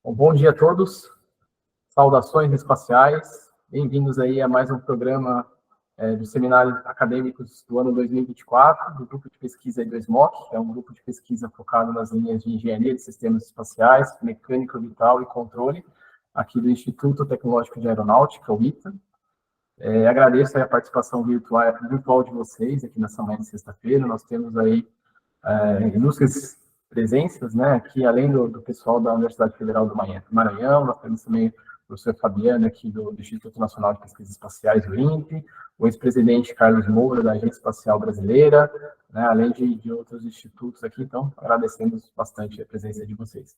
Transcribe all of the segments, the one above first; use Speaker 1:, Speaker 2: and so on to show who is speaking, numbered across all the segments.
Speaker 1: Bom dia a todos, saudações espaciais, bem-vindos aí a mais um programa dos seminários acadêmicos do ano 2024, do grupo de pesquisa E2MOC, que é um grupo de pesquisa focado nas linhas de engenharia de sistemas espaciais, mecânica orbital e controle, aqui do Instituto Tecnológico de Aeronáutica, o ITA. Agradeço aí a participação virtual de vocês aqui nessa manhã de sexta-feira. Nós temos aí ilustres presenças, né, aqui além do pessoal da Universidade Federal do Maranhão, nós temos também o professor Fabiano aqui do Instituto Nacional de Pesquisas Espaciais, o INPE, o ex-presidente Carlos Moura, da Agência Espacial Brasileira, né, além de outros institutos aqui, então agradecemos bastante a presença de vocês.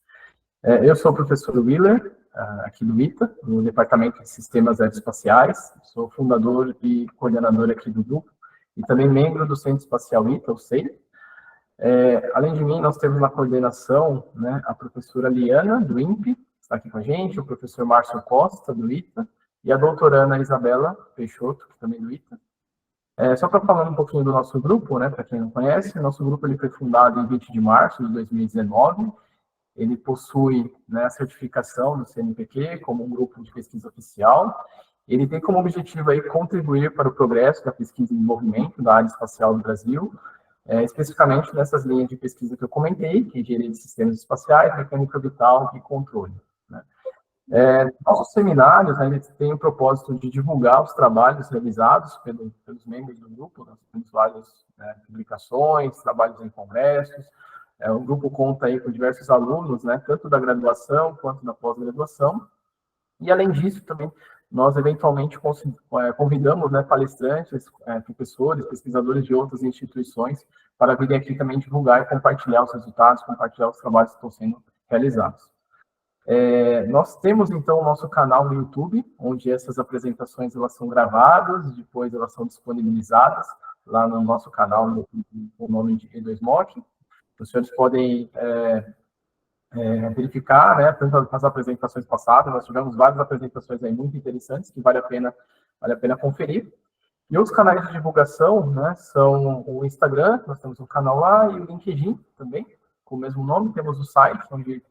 Speaker 1: Eu sou o professor Willer, aqui do ITA, no Departamento de Sistemas Aeroespaciais, sou fundador e coordenador aqui do grupo, e também membro do Centro Espacial ITA, o CEI. Além de mim, nós temos na coordenação, né, a professora Liana, do INPE, está aqui com a gente, o professor Márcio Costa, do ITA, e a doutoranda Isabela Peixoto, que também é do ITA. Só para falar um pouquinho do nosso grupo, né, para quem não conhece, o nosso grupo ele foi fundado em 20 de março de 2019, ele possui, né, a certificação do CNPq como um grupo de pesquisa oficial, ele tem como objetivo aí contribuir para o progresso da pesquisa e desenvolvimento da área espacial do Brasil, especificamente nessas linhas de pesquisa que eu comentei, que é engenharia de sistemas espaciais, mecânica orbital e controle, né? Nossos seminários, né, eles têm o propósito de divulgar os trabalhos realizados pelos membros do grupo. Nós temos várias, né, publicações, trabalhos em congressos. O grupo conta aí com diversos alunos, né, tanto da graduação quanto da pós-graduação. E, além disso, também nós, eventualmente, convidamos, né, palestrantes, professores, pesquisadores de outras instituições para virem aqui também divulgar e compartilhar os resultados, compartilhar os trabalhos que estão sendo realizados. Nós temos, então, o nosso canal no YouTube, onde essas apresentações elas são gravadas, depois elas são disponibilizadas lá no nosso canal, com o nome de E2MOC. Os senhores podem verificar, né, tanto as apresentações passadas, nós tivemos várias apresentações aí muito interessantes, que vale a pena conferir. E outros canais de divulgação, né, são o Instagram, nós temos um canal lá, e o LinkedIn também, com o mesmo nome, temos o site, onde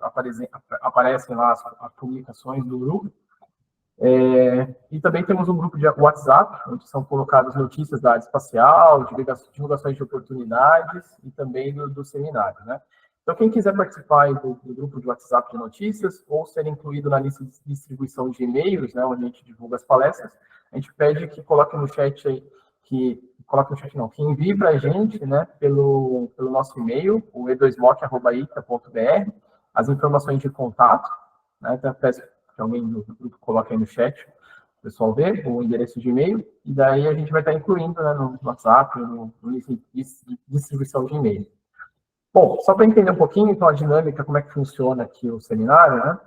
Speaker 1: aparecem lá as publicações do grupo. E também temos um grupo de WhatsApp, onde são colocadas notícias da área espacial, divulgações de oportunidades e também do seminário, né? Então, quem quiser participar do grupo de WhatsApp de notícias ou ser incluído na lista de distribuição de e-mails, né, onde a gente divulga as palestras, a gente pede que coloque no chat aí, que envie para a gente, né, pelo nosso e-mail, o e2moc@ita.br, as informações de contato, né, então peço que alguém do grupo coloque aí no chat, o pessoal vê o endereço de e-mail, e daí a gente vai estar incluindo, né, no WhatsApp, no link de distribuição de e-mail. Bom, só para entender um pouquinho, então, a dinâmica, como é que funciona aqui o seminário, né?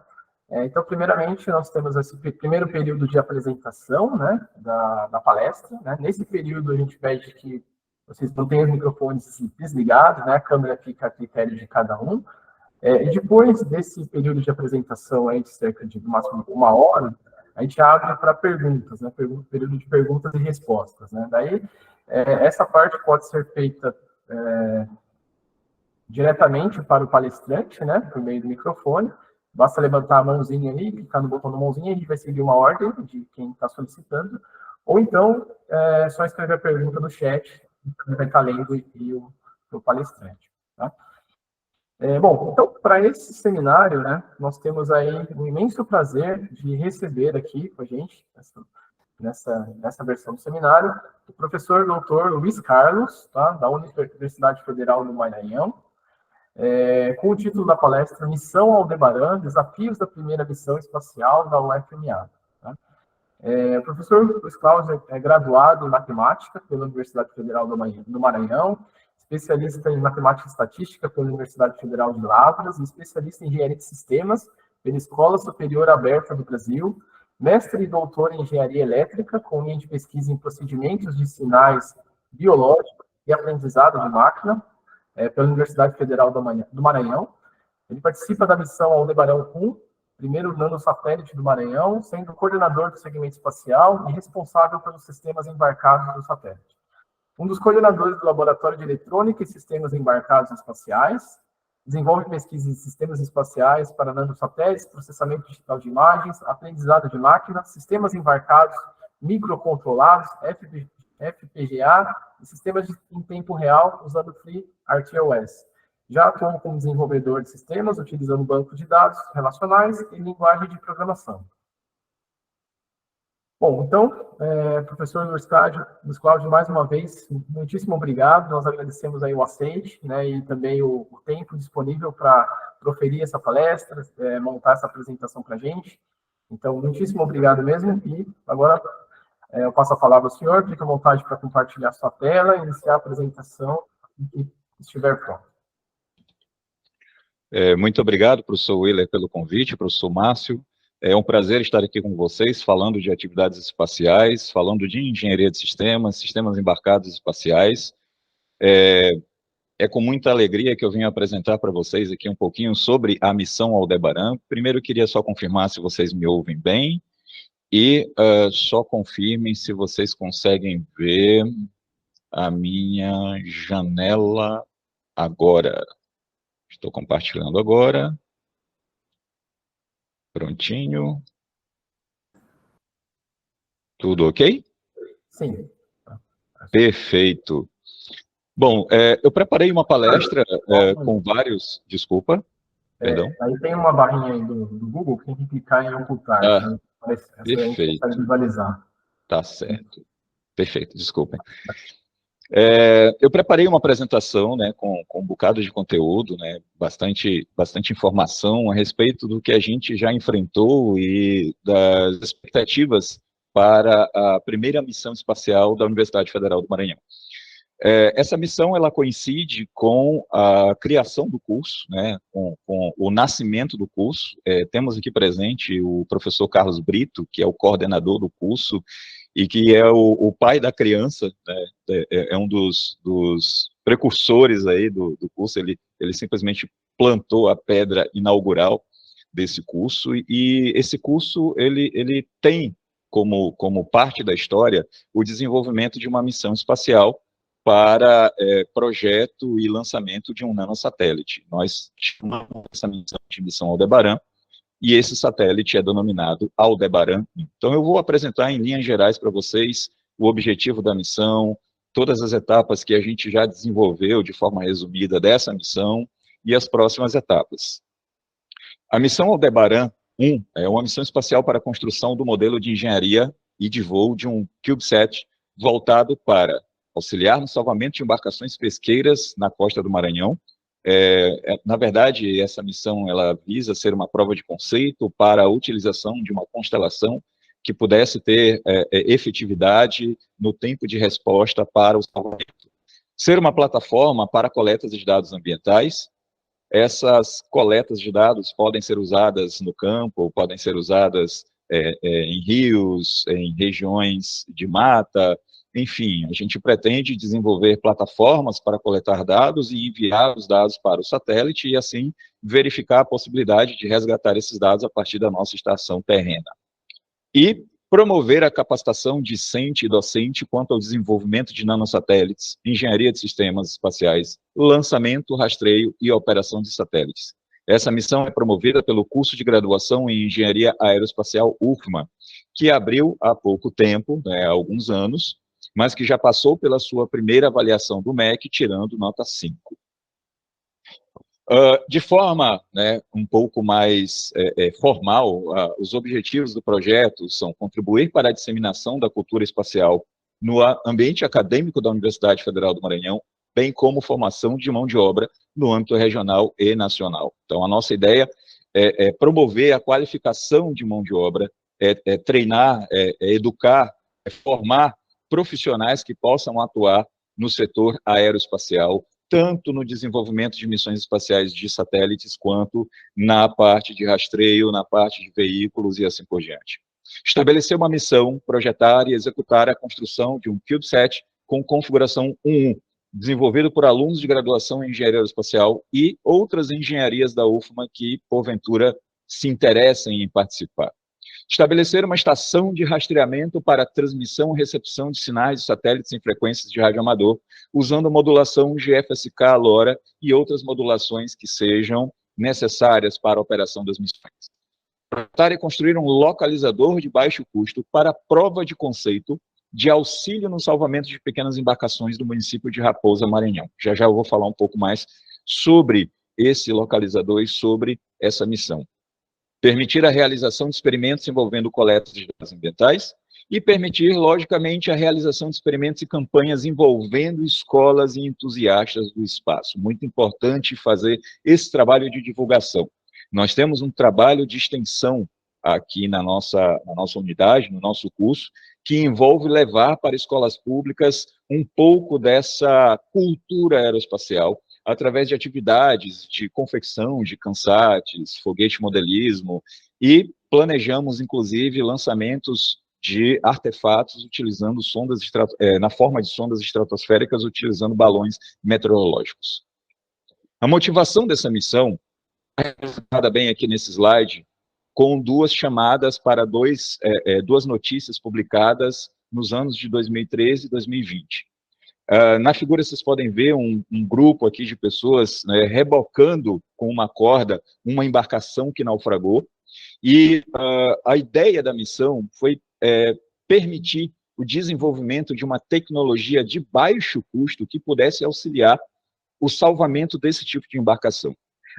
Speaker 1: Então, primeiramente, nós temos esse primeiro período de apresentação, né, da palestra, né? Nesse período, a gente pede que vocês mantenham os microfones desligados, né? A câmera fica a critério de cada um. E depois desse período de apresentação, aí, de cerca de, no máximo, 1 hora, a gente abre para perguntas, né? Período de perguntas e respostas, né? Daí, essa parte pode ser feita diretamente para o palestrante, né, por meio do microfone. Basta levantar a mãozinha ali, clicar no botão da mãozinha, a gente vai seguir uma ordem de quem está solicitando, ou então, só escrever a pergunta no chat, que vai estar lendo e o palestrante, tá? Bom, então, para esse seminário, né, nós temos aí um imenso prazer de receber aqui com a gente, nessa versão do seminário, o professor doutor Luiz Carlos, tá, da Universidade Federal do Maranhão, com o título da palestra Missão Aldebaran, Desafios da Primeira Missão Espacial da UFMA. Tá? O professor Luiz Carlos é graduado em Matemática pela Universidade Federal do Maranhão, especialista em Matemática e Estatística pela Universidade Federal de Lavras, e especialista em Engenharia de Sistemas pela Escola Superior Aberta do Brasil, mestre e doutor em Engenharia Elétrica, com linha de pesquisa em procedimentos de sinais biológicos e aprendizado de máquina, pela Universidade Federal do Maranhão. Ele participa da missão Aldebaran 1, primeiro nanosatélite do Maranhão, sendo coordenador do segmento espacial e responsável pelos sistemas embarcados do satélite. Um dos coordenadores do Laboratório de Eletrônica e Sistemas Embarcados Espaciais, desenvolve pesquisa em sistemas espaciais para nanosatélites, processamento digital de imagens, aprendizado de máquina, sistemas embarcados, microcontrolados, FPGA e sistemas em tempo real usando FreeRTOS. Já atuou como desenvolvedor de sistemas, utilizando banco de dados relacionais e linguagem de programação. Bom, então, professor Luiz Cláudio, mais uma vez, muitíssimo obrigado. Nós agradecemos aí o aceite, né, e também o tempo disponível para proferir essa palestra, montar essa apresentação para a gente. Então, muitíssimo obrigado mesmo. E agora eu passo a palavra ao senhor, fique à vontade para compartilhar sua tela, iniciar a apresentação e estiver pronto.
Speaker 2: Muito obrigado, professor Willer, pelo convite, professor Márcio. É um prazer estar aqui com vocês, falando de atividades espaciais, falando de engenharia de sistemas, sistemas embarcados espaciais. É com muita alegria que eu venho apresentar para vocês aqui um pouquinho sobre a missão Aldebaran. Primeiro, eu queria só confirmar se vocês me ouvem bem e só confirmem se vocês conseguem ver a minha janela agora. Estou compartilhando agora. Prontinho. Tudo ok?
Speaker 1: Sim.
Speaker 2: Perfeito. Bom, eu preparei uma palestra com vários... Desculpa, perdão.
Speaker 1: Aí tem uma barrinha aí do Google que tem que clicar em ocultar. Então,
Speaker 2: perfeito.
Speaker 1: Para visualizar.
Speaker 2: Tá certo. Perfeito, desculpem. Eu preparei uma apresentação, né, com um bocado de conteúdo, né, bastante informação a respeito do que a gente já enfrentou e das expectativas para a primeira missão espacial da Universidade Federal do Maranhão. Essa missão, ela coincide com a criação do curso, né, com o nascimento do curso. Temos aqui presente o professor Carlos Brito, que é o coordenador do curso, e que é o pai da criança, né, é um dos precursores aí do curso. Ele simplesmente plantou a pedra inaugural desse curso, e esse curso, ele tem como parte da história o desenvolvimento de uma missão espacial para projeto e lançamento de um nanosatélite. Nós chamamos essa missão de missão Aldebaran, e esse satélite é denominado Aldebaran. Então, eu vou apresentar em linhas gerais para vocês o objetivo da missão, todas as etapas que a gente já desenvolveu de forma resumida dessa missão e as próximas etapas. A missão Aldebaran 1 é uma missão espacial para a construção do modelo de engenharia e de voo de um CubeSat voltado para auxiliar no salvamento de embarcações pesqueiras na costa do Maranhão. Na verdade, essa missão ela visa ser uma prova de conceito para a utilização de uma constelação que pudesse ter efetividade no tempo de resposta para o salvamento. Ser uma plataforma para coletas de dados ambientais. Essas coletas de dados podem ser usadas no campo, podem ser usadas em rios, em regiões de mata. Enfim, a gente pretende desenvolver plataformas para coletar dados e enviar os dados para o satélite e, assim, verificar a possibilidade de resgatar esses dados a partir da nossa estação terrena. E promover a capacitação discente e docente quanto ao desenvolvimento de nanosatélites, engenharia de sistemas espaciais, lançamento, rastreio e operação de satélites. Essa missão é promovida pelo curso de graduação em Engenharia Aeroespacial UFMA, que abriu há pouco tempo, há alguns anos, mas que já passou pela sua primeira avaliação do MEC, tirando nota 5. De forma um pouco mais formal, os objetivos do projeto são contribuir para a disseminação da cultura espacial no ambiente acadêmico da Universidade Federal do Maranhão, bem como formação de mão de obra no âmbito regional e nacional. Então, a nossa ideia é promover a qualificação de mão de obra, treinar, educar, formar profissionais que possam atuar no setor aeroespacial, tanto no desenvolvimento de missões espaciais de satélites, quanto na parte de rastreio, na parte de veículos e assim por diante. Estabelecer uma missão, projetar e executar a construção de um CubeSat com configuração 1.1, desenvolvido por alunos de graduação em engenharia aeroespacial e outras engenharias da UFMA que, porventura, se interessem em participar. Estabelecer uma estação de rastreamento para transmissão e recepção de sinais de satélites em frequências de rádio amador, usando modulação GFSK, LoRa e outras modulações que sejam necessárias para a operação das missões. Projetar e construir um localizador de baixo custo para prova de conceito de auxílio no salvamento de pequenas embarcações do município de Raposa, Maranhão. Já já eu vou falar um pouco mais sobre esse localizador e sobre essa missão. Permitir a realização de experimentos envolvendo coleta de dados ambientais e permitir, logicamente, a realização de experimentos e campanhas envolvendo escolas e entusiastas do espaço. Muito importante fazer esse trabalho de divulgação. Nós temos um trabalho de extensão aqui na nossa unidade, no nosso curso, que envolve levar para escolas públicas um pouco dessa cultura aeroespacial, através de atividades de confecção de cansates, foguete modelismo, e planejamos, inclusive, lançamentos de artefatos utilizando sondas na forma de sondas estratosféricas, utilizando balões meteorológicos. A motivação dessa missão é representada bem aqui nesse slide, com duas chamadas para duas notícias publicadas nos anos de 2013 e 2020. Na figura vocês podem ver um grupo aqui de pessoas, né, rebocando com uma corda uma embarcação que naufragou, e a ideia da missão foi permitir o desenvolvimento de uma tecnologia de baixo custo que pudesse auxiliar o salvamento desse tipo de embarcação.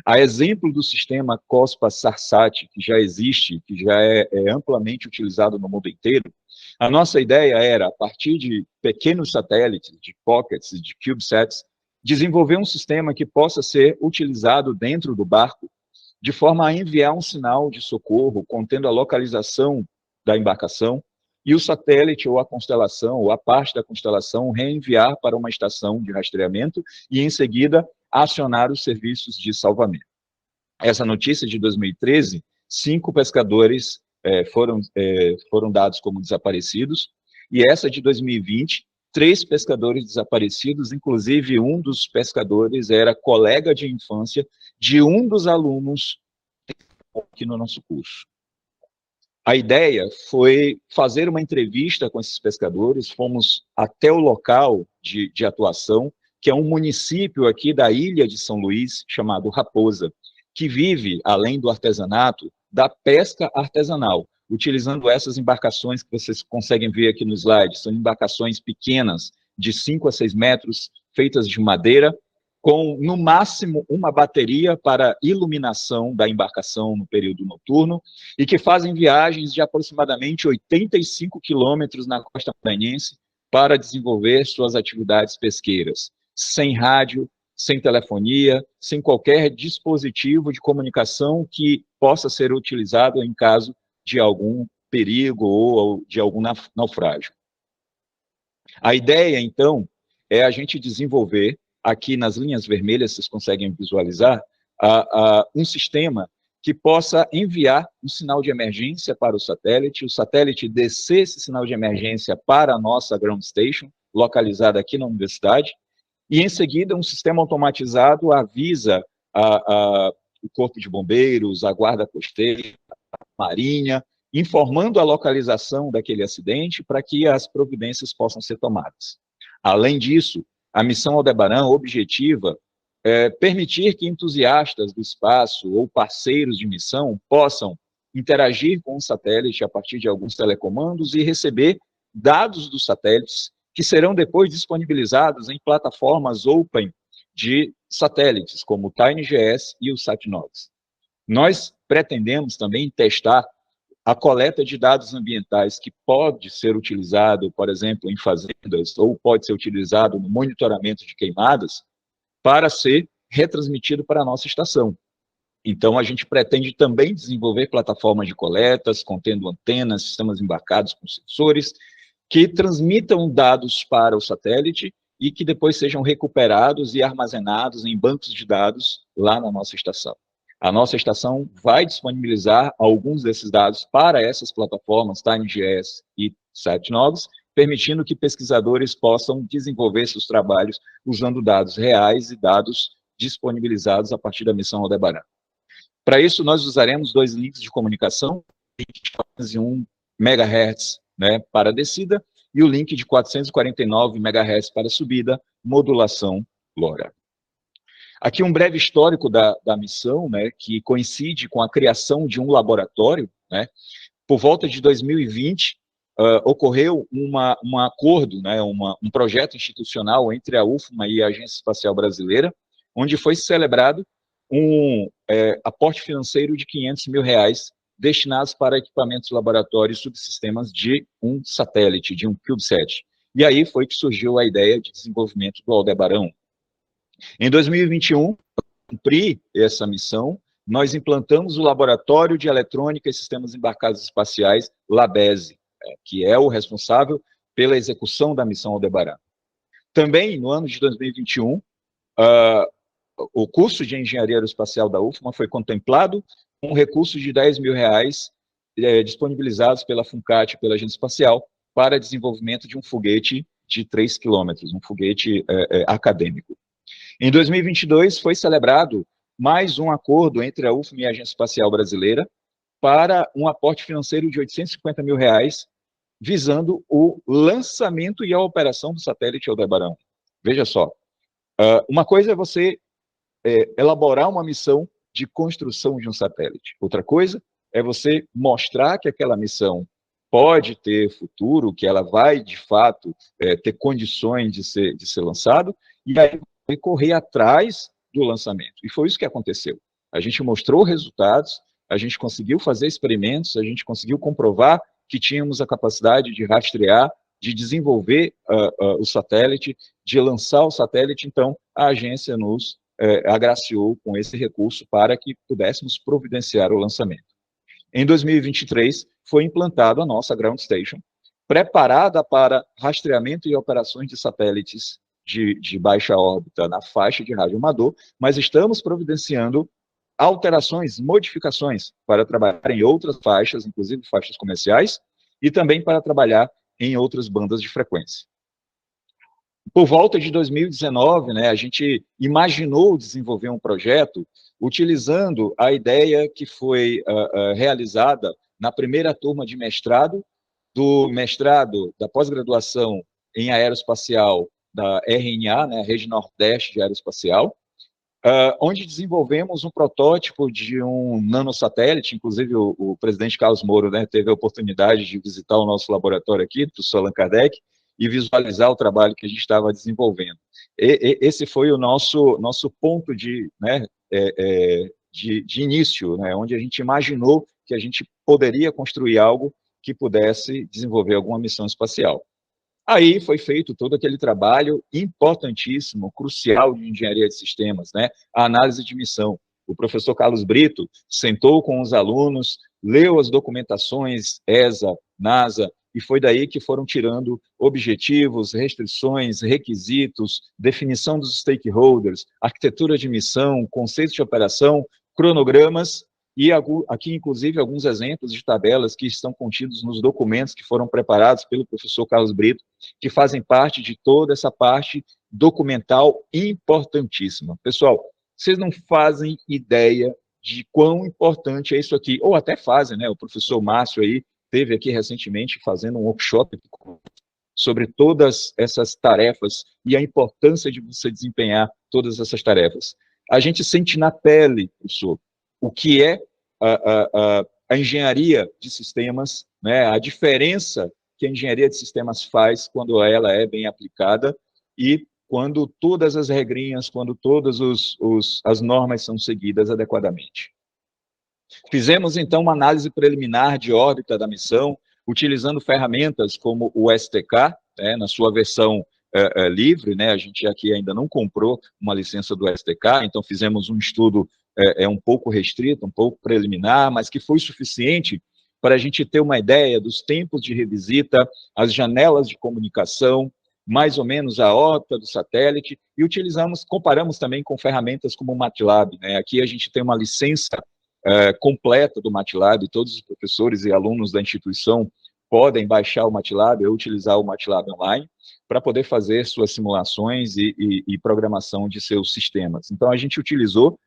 Speaker 2: A exemplo do sistema COSPA-SARSAT, que já existe, que já é amplamente utilizado no mundo inteiro, a nossa ideia era, a partir de pequenos satélites, de pockets, de CubeSats, desenvolver um sistema que possa ser utilizado dentro do barco, de forma a enviar um sinal de socorro contendo a localização da embarcação, e o satélite ou a constelação, ou a parte da constelação, reenviar para uma estação de rastreamento e, em seguida, acionar os serviços de salvamento. Essa notícia de 2013, 5 pescadores foram dados como desaparecidos, e essa de 2020, 3 pescadores desaparecidos, inclusive um dos pescadores era colega de infância de um dos alunos aqui no nosso curso. A ideia foi fazer uma entrevista com esses pescadores, fomos até o local de atuação, que é um município aqui da ilha de São Luís, chamado Raposa, que vive, além do artesanato, da pesca artesanal, utilizando essas embarcações que vocês conseguem ver aqui no slide. São embarcações pequenas, de 5 a 6 metros, feitas de madeira, com, no máximo, uma bateria para iluminação da embarcação no período noturno, e que fazem viagens de aproximadamente 85 quilômetros na costa maranhense para desenvolver suas atividades pesqueiras, sem rádio, sem telefonia, sem qualquer dispositivo de comunicação que possa ser utilizado em caso de algum perigo ou de algum naufrágio. A ideia, então, é a gente desenvolver, aqui nas linhas vermelhas, vocês conseguem visualizar, um sistema que possa enviar um sinal de emergência para o satélite descer esse sinal de emergência para a nossa ground station, localizada aqui na universidade, e, em seguida, um sistema automatizado avisa o Corpo de Bombeiros, a Guarda Costeira, a Marinha, informando a localização daquele acidente para que as providências possam ser tomadas. Além disso, a missão Aldebaran objetiva permitir que entusiastas do espaço ou parceiros de missão possam interagir com o satélite a partir de alguns telecomandos e receber dados dos satélites que serão depois disponibilizados em plataformas open de satélites, como o TinyGS e o SatNox. Nós pretendemos também testar a coleta de dados ambientais que pode ser utilizado, por exemplo, em fazendas, ou pode ser utilizado no monitoramento de queimadas, para ser retransmitido para a nossa estação. Então, a gente pretende também desenvolver plataformas de coletas, contendo antenas, sistemas embarcados com sensores, que transmitam dados para o satélite e que depois sejam recuperados e armazenados em bancos de dados lá na nossa estação. A nossa estação vai disponibilizar alguns desses dados para essas plataformas, TinyGS e SatNox, permitindo que pesquisadores possam desenvolver seus trabalhos usando dados reais e dados disponibilizados a partir da missão Aldebaran. Para isso, nós usaremos 2 links de comunicação. de 401 MHz, né, para descida, e o link de 449 MHz para subida, modulação LoRa. Aqui um breve histórico da missão, né, que coincide com a criação de um laboratório, né. Por volta de 2020, ocorreu um acordo, né, um projeto institucional entre a UFMA e a Agência Espacial Brasileira, onde foi celebrado um aporte financeiro de R$500 mil destinados para equipamentos de laboratório e subsistemas de um satélite, de um CubeSat. E aí foi que surgiu a ideia de desenvolvimento do Aldebaran. Em 2021, para cumprir essa missão, nós implantamos o Laboratório de Eletrônica e Sistemas Embarcados Espaciais, LABESE, que é o responsável pela execução da missão Aldebaran. Também, no ano de 2021, o curso de Engenharia Aeroespacial da UFMA foi contemplado com um recurso de R$10 mil disponibilizados pela FUNCAT, pela Agência Espacial, para desenvolvimento de um foguete de 3 quilômetros, um foguete acadêmico. Em 2022, foi celebrado mais um acordo entre a UFMA e a Agência Espacial Brasileira para um aporte financeiro de R$850 mil, visando o lançamento e a operação do satélite Aldebaran. Veja só, uma coisa é você elaborar uma missão de construção de um satélite. Outra coisa é você mostrar que aquela missão pode ter futuro, que ela vai, de fato, ter condições de ser lançado, e aí correr atrás do lançamento. E foi isso que aconteceu. A gente mostrou resultados, a gente conseguiu fazer experimentos, a gente conseguiu comprovar que tínhamos a capacidade de rastrear, de desenvolver o satélite, de lançar o satélite. Então, a agência nos agraciou com esse recurso para que pudéssemos providenciar o lançamento. Em 2023, foi implantada a nossa Ground Station, preparada para rastreamento e operações de satélites de baixa órbita na faixa de rádio amador, mas estamos providenciando alterações, modificações para trabalhar em outras faixas, inclusive faixas comerciais, e também para trabalhar em outras bandas de frequência. Por volta de 2019, né, a gente imaginou desenvolver um projeto utilizando a ideia que foi realizada na primeira turma de mestrado, da pós-graduação em aeroespacial da RNA, né, Rede Nordeste de Aeroespacial, onde desenvolvemos um protótipo de um nanosatélite. Inclusive o presidente Carlos Moro, né, teve a oportunidade de visitar o nosso laboratório aqui, do Allan Kardec, e visualizar o trabalho que a gente estava desenvolvendo. Esse foi o nosso ponto de início, né, onde a gente imaginou que a gente poderia construir algo que pudesse desenvolver alguma missão espacial. Aí foi feito todo aquele trabalho importantíssimo, crucial de engenharia de sistemas, né? A análise de missão. O professor Carlos Brito sentou com os alunos, leu as documentações, ESA, NASA, e foi daí que foram tirando objetivos, restrições, requisitos, definição dos stakeholders, arquitetura de missão, conceitos de operação, cronogramas, e aqui, inclusive, alguns exemplos de tabelas que estão contidos nos documentos que foram preparados pelo professor Carlos Brito, que fazem parte de toda essa parte documental importantíssima. Pessoal, vocês não fazem ideia de quão importante é isso aqui, ou até fazem, né? O professor Márcio aí esteve aqui recentemente fazendo um workshop sobre todas essas tarefas e a importância de você desempenhar todas essas tarefas. A gente sente na pele, professor, o que é a engenharia de sistemas, né, a diferença que a engenharia de sistemas faz quando ela é bem aplicada e quando todas as regrinhas, quando todas as normas são seguidas adequadamente. Fizemos, então, uma análise preliminar de órbita da missão, utilizando ferramentas como o STK, né, na sua versão livre, né, a gente aqui ainda não comprou uma licença do STK, então fizemos um estudo um pouco restrito, um pouco preliminar, mas que foi suficiente para a gente ter uma ideia dos tempos de revisita, as janelas de comunicação, mais ou menos a órbita do satélite, e comparamos também com ferramentas como o MATLAB, né? Aqui a gente tem uma licença completa do MATLAB, todos os professores e alunos da instituição podem baixar o MATLAB ou utilizar o MATLAB online para poder fazer suas simulações e programação de seus sistemas. Então, a gente utilizou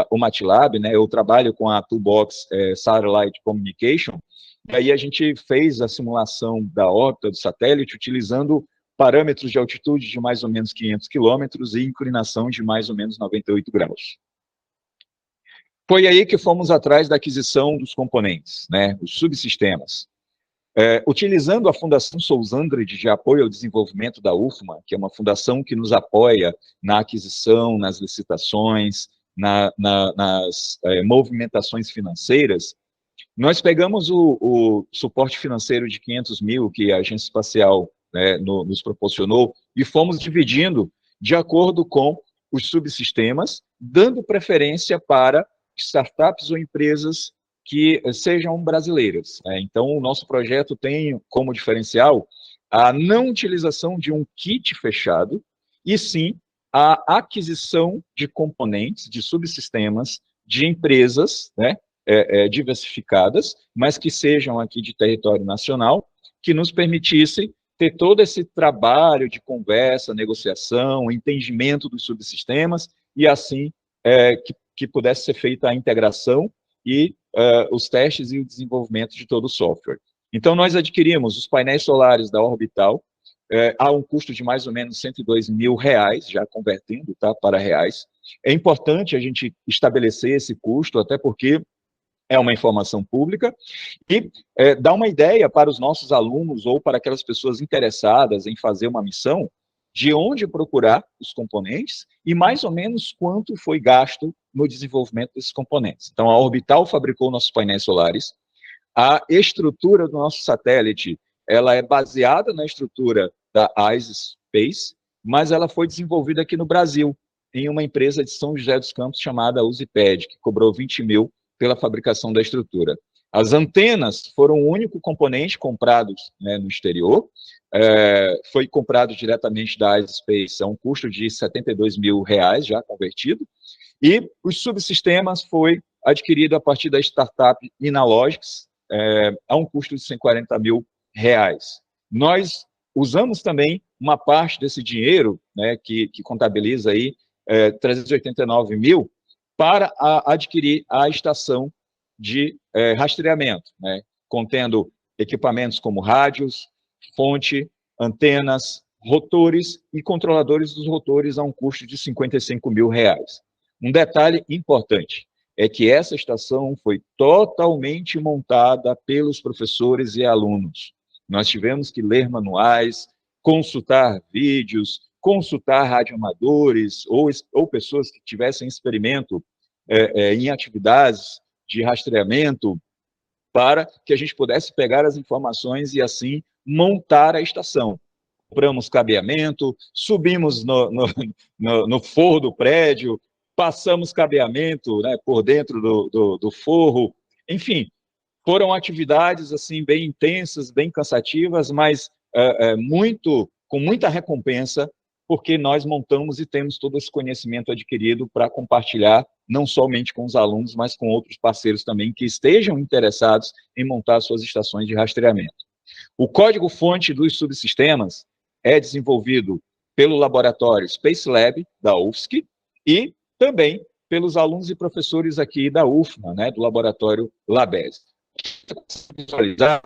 Speaker 2: o MATLAB, né? Eu trabalho com a Toolbox Satellite Communication, E aí a gente fez a simulação da órbita do satélite utilizando parâmetros de altitude de mais ou menos 500 quilômetros e inclinação de mais ou menos 98 graus. Foi aí que fomos atrás da aquisição dos componentes, né, os subsistemas. Utilizando a Fundação Sousandred de apoio ao desenvolvimento da UFMA, que é uma fundação que nos apoia na aquisição, nas licitações, nas movimentações financeiras, nós pegamos o suporte financeiro de 500 mil que a Agência Espacial, né, nos proporcionou e fomos dividindo de acordo com os subsistemas, dando preferência para startups ou empresas que sejam brasileiras. Então, o nosso projeto tem como diferencial a não utilização de um kit fechado, e sim a aquisição de componentes, de subsistemas, de empresas, né, diversificadas, mas que sejam aqui de território nacional, que nos permitissem ter todo esse trabalho de conversa, negociação, entendimento dos subsistemas, e assim que pudesse ser feita a integração e os testes e o desenvolvimento de todo o software. Então, nós adquirimos os painéis solares da Orbital, a um custo de mais ou menos R$102 mil, já convertendo, tá, para reais. É importante a gente estabelecer esse custo, até porque é uma informação pública, e dá uma ideia para os nossos alunos ou para aquelas pessoas interessadas em fazer uma missão, de onde procurar os componentes e mais ou menos quanto foi gasto no desenvolvimento desses componentes. Então, a Orbital fabricou nossos painéis solares, a estrutura do nosso satélite, ela é baseada na estrutura da ICE Space, mas ela foi desenvolvida aqui no Brasil, em uma empresa de São José dos Campos chamada Usiped, que cobrou 20 mil pela fabricação da estrutura. As antenas foram o único componente comprado, né, no exterior, foi comprado diretamente da ICE Space, a um custo de R$72 mil, já convertido, e os subsistemas foi adquirido a partir da startup Inalogics, a um custo de R$140 mil. Nós usamos também uma parte desse dinheiro, né, que contabiliza aí 389 mil, para adquirir a estação de rastreamento, né, contendo equipamentos como rádios, fonte, antenas, rotores e controladores dos rotores a um custo de R$55 mil. Um detalhe importante é que essa estação foi totalmente montada pelos professores e alunos. Nós tivemos que ler manuais, consultar vídeos, consultar radioamadores ou pessoas que tivessem experimento em atividades de rastreamento, para que a gente pudesse pegar as informações e, assim, montar a estação. Compramos cabeamento, subimos no forro do prédio, passamos cabeamento, né, por dentro do forro, enfim, foram atividades assim bem intensas, bem cansativas, mas com muita recompensa, porque nós montamos e temos todo esse conhecimento adquirido para compartilhar, não somente com os alunos, mas com outros parceiros também que estejam interessados em montar suas estações de rastreamento. O código-fonte dos subsistemas é desenvolvido pelo laboratório Space Lab, da UFSC, e também pelos alunos e professores aqui da UFMA, né, do laboratório Labes. Visualizar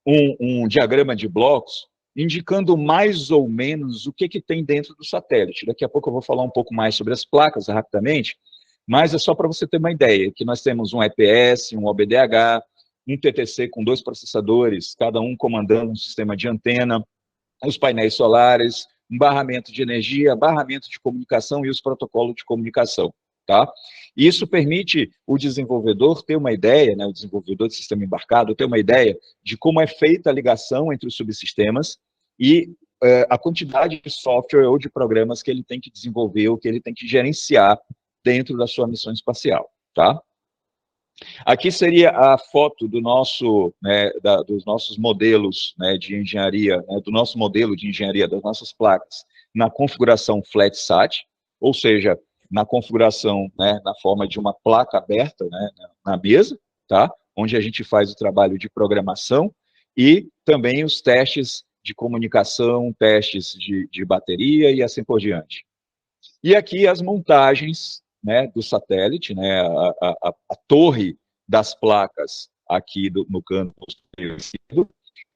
Speaker 2: um diagrama de blocos indicando mais ou menos o que tem dentro do satélite. Daqui a pouco eu vou falar um pouco mais sobre as placas rapidamente, mas é só para você ter uma ideia, que nós temos um EPS, um OBDH, um TTC com 2 processadores, cada um comandando um sistema de antena, os painéis solares, um barramento de energia, barramento de comunicação e os protocolos de comunicação. Tá? Isso permite o desenvolvedor ter uma ideia, né, o desenvolvedor de sistema embarcado ter uma ideia de como é feita a ligação entre os subsistemas e a quantidade de software ou de programas que ele tem que desenvolver ou que ele tem que gerenciar dentro da sua missão espacial. Tá? Aqui seria a foto do nosso, né, dos nossos modelos, né, de engenharia, né, do nosso modelo de engenharia das nossas placas na configuração FlatSat, ou seja, na configuração, né, na forma de uma placa aberta, né, na mesa, tá? Onde a gente faz o trabalho de programação e também os testes de comunicação, testes de bateria e assim por diante. E aqui as montagens, né, do satélite, né, a torre das placas, aqui no canto posterior esquerdo.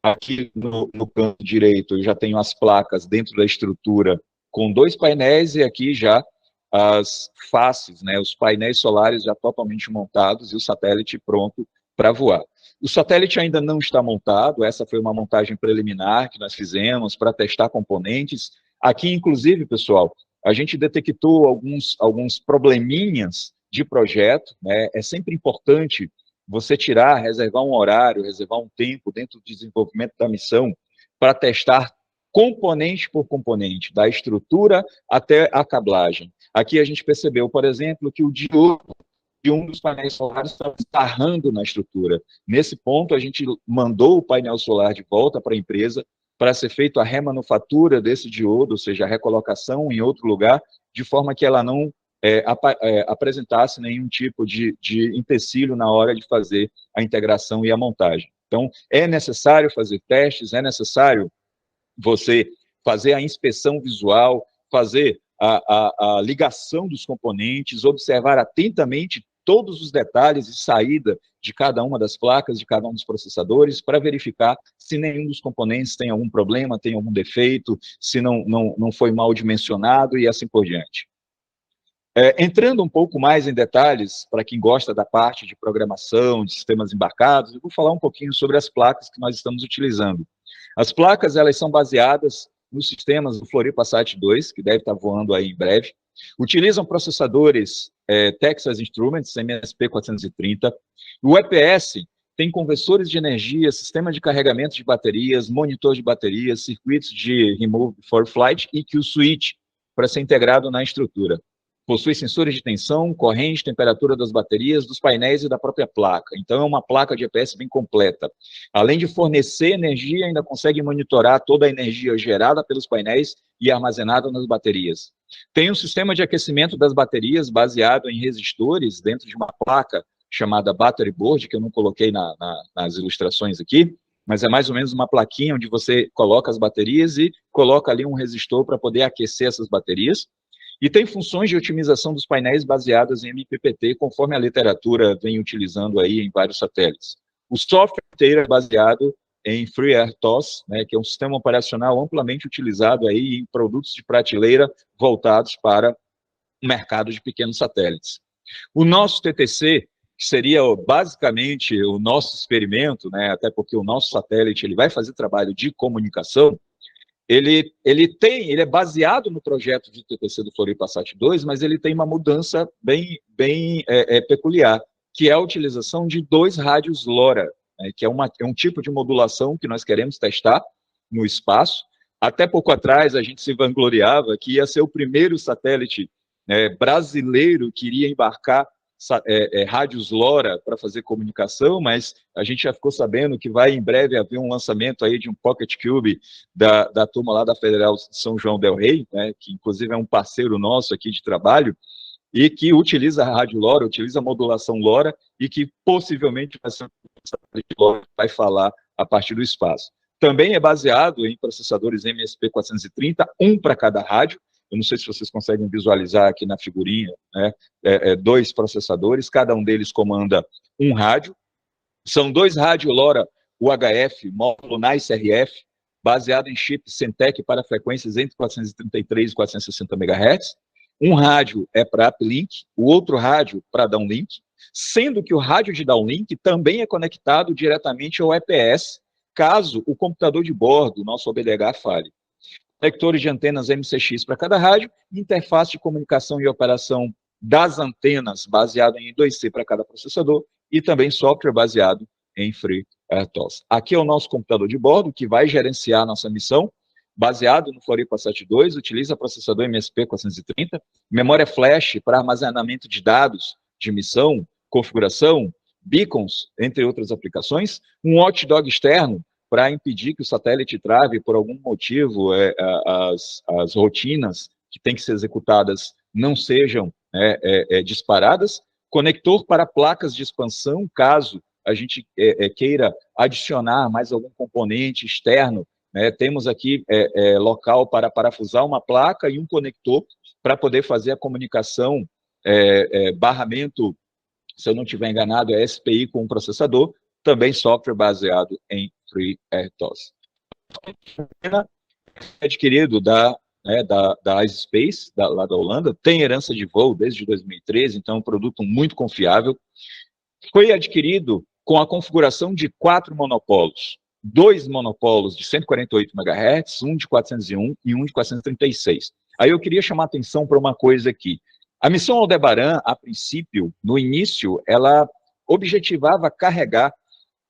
Speaker 2: Aqui no canto direito eu já tenho as placas dentro da estrutura com 2 painéis e aqui já as faces, né, os painéis solares já totalmente montados e o satélite pronto para voar. O satélite ainda não está montado, essa foi uma montagem preliminar que nós fizemos para testar componentes. Aqui, inclusive, pessoal, a gente detectou alguns probleminhas de projeto, né? É sempre importante você tirar, reservar um horário, reservar um tempo dentro do desenvolvimento da missão para testar componente por componente, da estrutura até a cablagem. Aqui a gente percebeu, por exemplo, que o diodo de um dos painéis solares estava estarrando na estrutura. Nesse ponto, a gente mandou o painel solar de volta para a empresa para ser feita a remanufatura desse diodo, ou seja, a recolocação em outro lugar, de forma que ela não apresentasse nenhum tipo de empecilho na hora de fazer a integração e a montagem. Então, é necessário fazer testes, é necessário você fazer a inspeção visual, fazer a ligação dos componentes, observar atentamente todos os detalhes e saída de cada uma das placas, de cada um dos processadores, para verificar se nenhum dos componentes tem algum problema, tem algum defeito, se não foi mal dimensionado e assim por diante. Entrando um pouco mais em detalhes, para quem gosta da parte de programação, de sistemas embarcados, eu vou falar um pouquinho sobre as placas que nós estamos utilizando. As placas, elas são baseadas nos sistemas do Floripa-Sat 2, que deve estar voando aí em breve. Utilizam processadores Texas Instruments, MSP430. O EPS tem conversores de energia, sistema de carregamento de baterias, monitor de baterias, circuitos de Remove Before Flight e Kill Switch, para ser integrado na estrutura. Possui sensores de tensão, corrente, temperatura das baterias, dos painéis e da própria placa. Então, é uma placa de EPS bem completa. Além de fornecer energia, ainda consegue monitorar toda a energia gerada pelos painéis e armazenada nas baterias. Tem um sistema de aquecimento das baterias baseado em resistores dentro de uma placa chamada Battery Board, que eu não coloquei nas ilustrações aqui, mas é mais ou menos uma plaquinha onde você coloca as baterias e coloca ali um resistor para poder aquecer essas baterias. E tem funções de otimização dos painéis baseadas em MPPT, conforme a literatura vem utilizando aí em vários satélites. O software inteiro é baseado em FreeRTOS, né, que é um sistema operacional amplamente utilizado aí em produtos de prateleira voltados para o mercado de pequenos satélites. O nosso TTC, que seria basicamente o nosso experimento, né, até porque o nosso satélite ele vai fazer trabalho de comunicação, ele é baseado no projeto de TTC do Floripa-Sat 2, mas ele tem uma mudança bem peculiar, que é a utilização de 2 rádios LoRa, né, que é um tipo de modulação que nós queremos testar no espaço. Até pouco atrás, a gente se vangloriava que ia ser o primeiro satélite brasileiro que iria embarcar rádios LoRa para fazer comunicação, mas a gente já ficou sabendo que vai em breve haver um lançamento aí de um Pocket Cube da turma lá da Federal de São João del Rei, né, que inclusive é um parceiro nosso aqui de trabalho, e que utiliza a rádio LoRa, utiliza a modulação LoRa, e que possivelmente vai ser um satélite LoRa que vai falar a partir do espaço. Também é baseado em processadores MSP430, um para cada rádio. Eu não sei se vocês conseguem visualizar aqui na figurinha, né? 2 processadores, cada um deles comanda um rádio. São 2 rádios LoRa UHF, módulo NICE RF, baseado em chip Centec para frequências entre 433 e 460 MHz. Um rádio é para uplink, o outro rádio para downlink, sendo que o rádio de downlink também é conectado diretamente ao EPS, caso o computador de bordo, nosso OBDH, falhe. Conectores de antenas MCX para cada rádio, interface de comunicação e operação das antenas baseado em 2C para cada processador e também software baseado em FreeRTOS. Aqui é o nosso computador de bordo que vai gerenciar a nossa missão, baseado no Floripa-Sat 2, utiliza processador MSP430, memória flash para armazenamento de dados de missão, configuração, beacons, entre outras aplicações, um watchdog externo para impedir que o satélite trave, por algum motivo, as rotinas que têm que ser executadas não sejam disparadas, conector para placas de expansão, caso a gente queira adicionar mais algum componente externo, né? Temos aqui local para parafusar uma placa e um conector para poder fazer a comunicação, barramento, se eu não estiver enganado, é SPI com o processador, também software baseado em FreeRTOS. Adquirido da iSpace, lá da Holanda, tem herança de voo desde 2013, então é um produto muito confiável. Foi adquirido com a configuração de 4 monopolos. 2 monopolos de 148 MHz, um de 401 e um de 436. Aí eu queria chamar a atenção para uma coisa aqui. A missão Aldebaran, a princípio, no início, ela objetivava carregar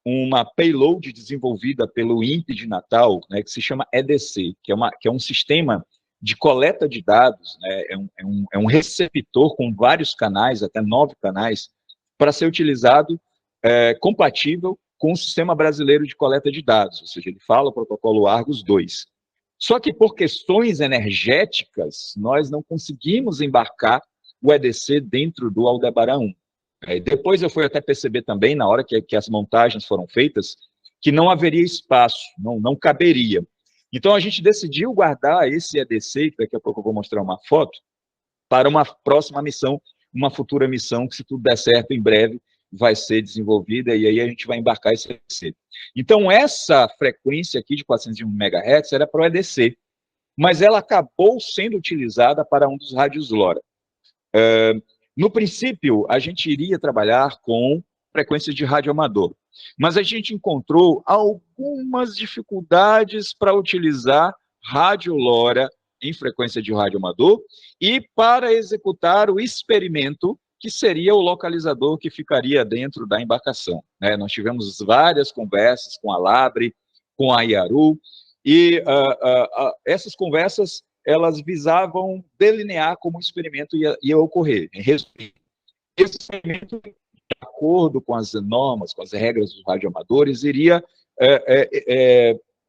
Speaker 2: uma payload desenvolvida pelo INPE de Natal, né, que se chama EDC, que é um sistema de coleta de dados, né, é um receptor com vários canais, até 9 canais, para ser utilizado compatível com o Sistema Brasileiro de Coleta de Dados, ou seja, ele fala o protocolo Argus 2. Só que por questões energéticas, nós não conseguimos embarcar o EDC dentro do Aldebaran 1. Depois eu fui até perceber também, na hora que as montagens foram feitas, que não haveria espaço, não caberia. Então a gente decidiu guardar esse EDC, que daqui a pouco eu vou mostrar uma foto, para uma próxima missão, uma futura missão, que se tudo der certo, em breve, vai ser desenvolvida, e aí a gente vai embarcar esse EDC. Então essa frequência aqui de 401 MHz era para o EDC, mas ela acabou sendo utilizada para um dos rádios LoRa. No princípio, a gente iria trabalhar com frequências de rádio amador, mas a gente encontrou algumas dificuldades para utilizar rádio LoRa em frequência de rádio amador e para executar o experimento que seria o localizador que ficaria dentro da embarcação. Nós tivemos várias conversas com a Labre, com a Iaru, e essas conversas elas visavam delinear como o experimento ia ocorrer. Em resumo, esse experimento, de acordo com as normas, com as regras dos radioamadores, iria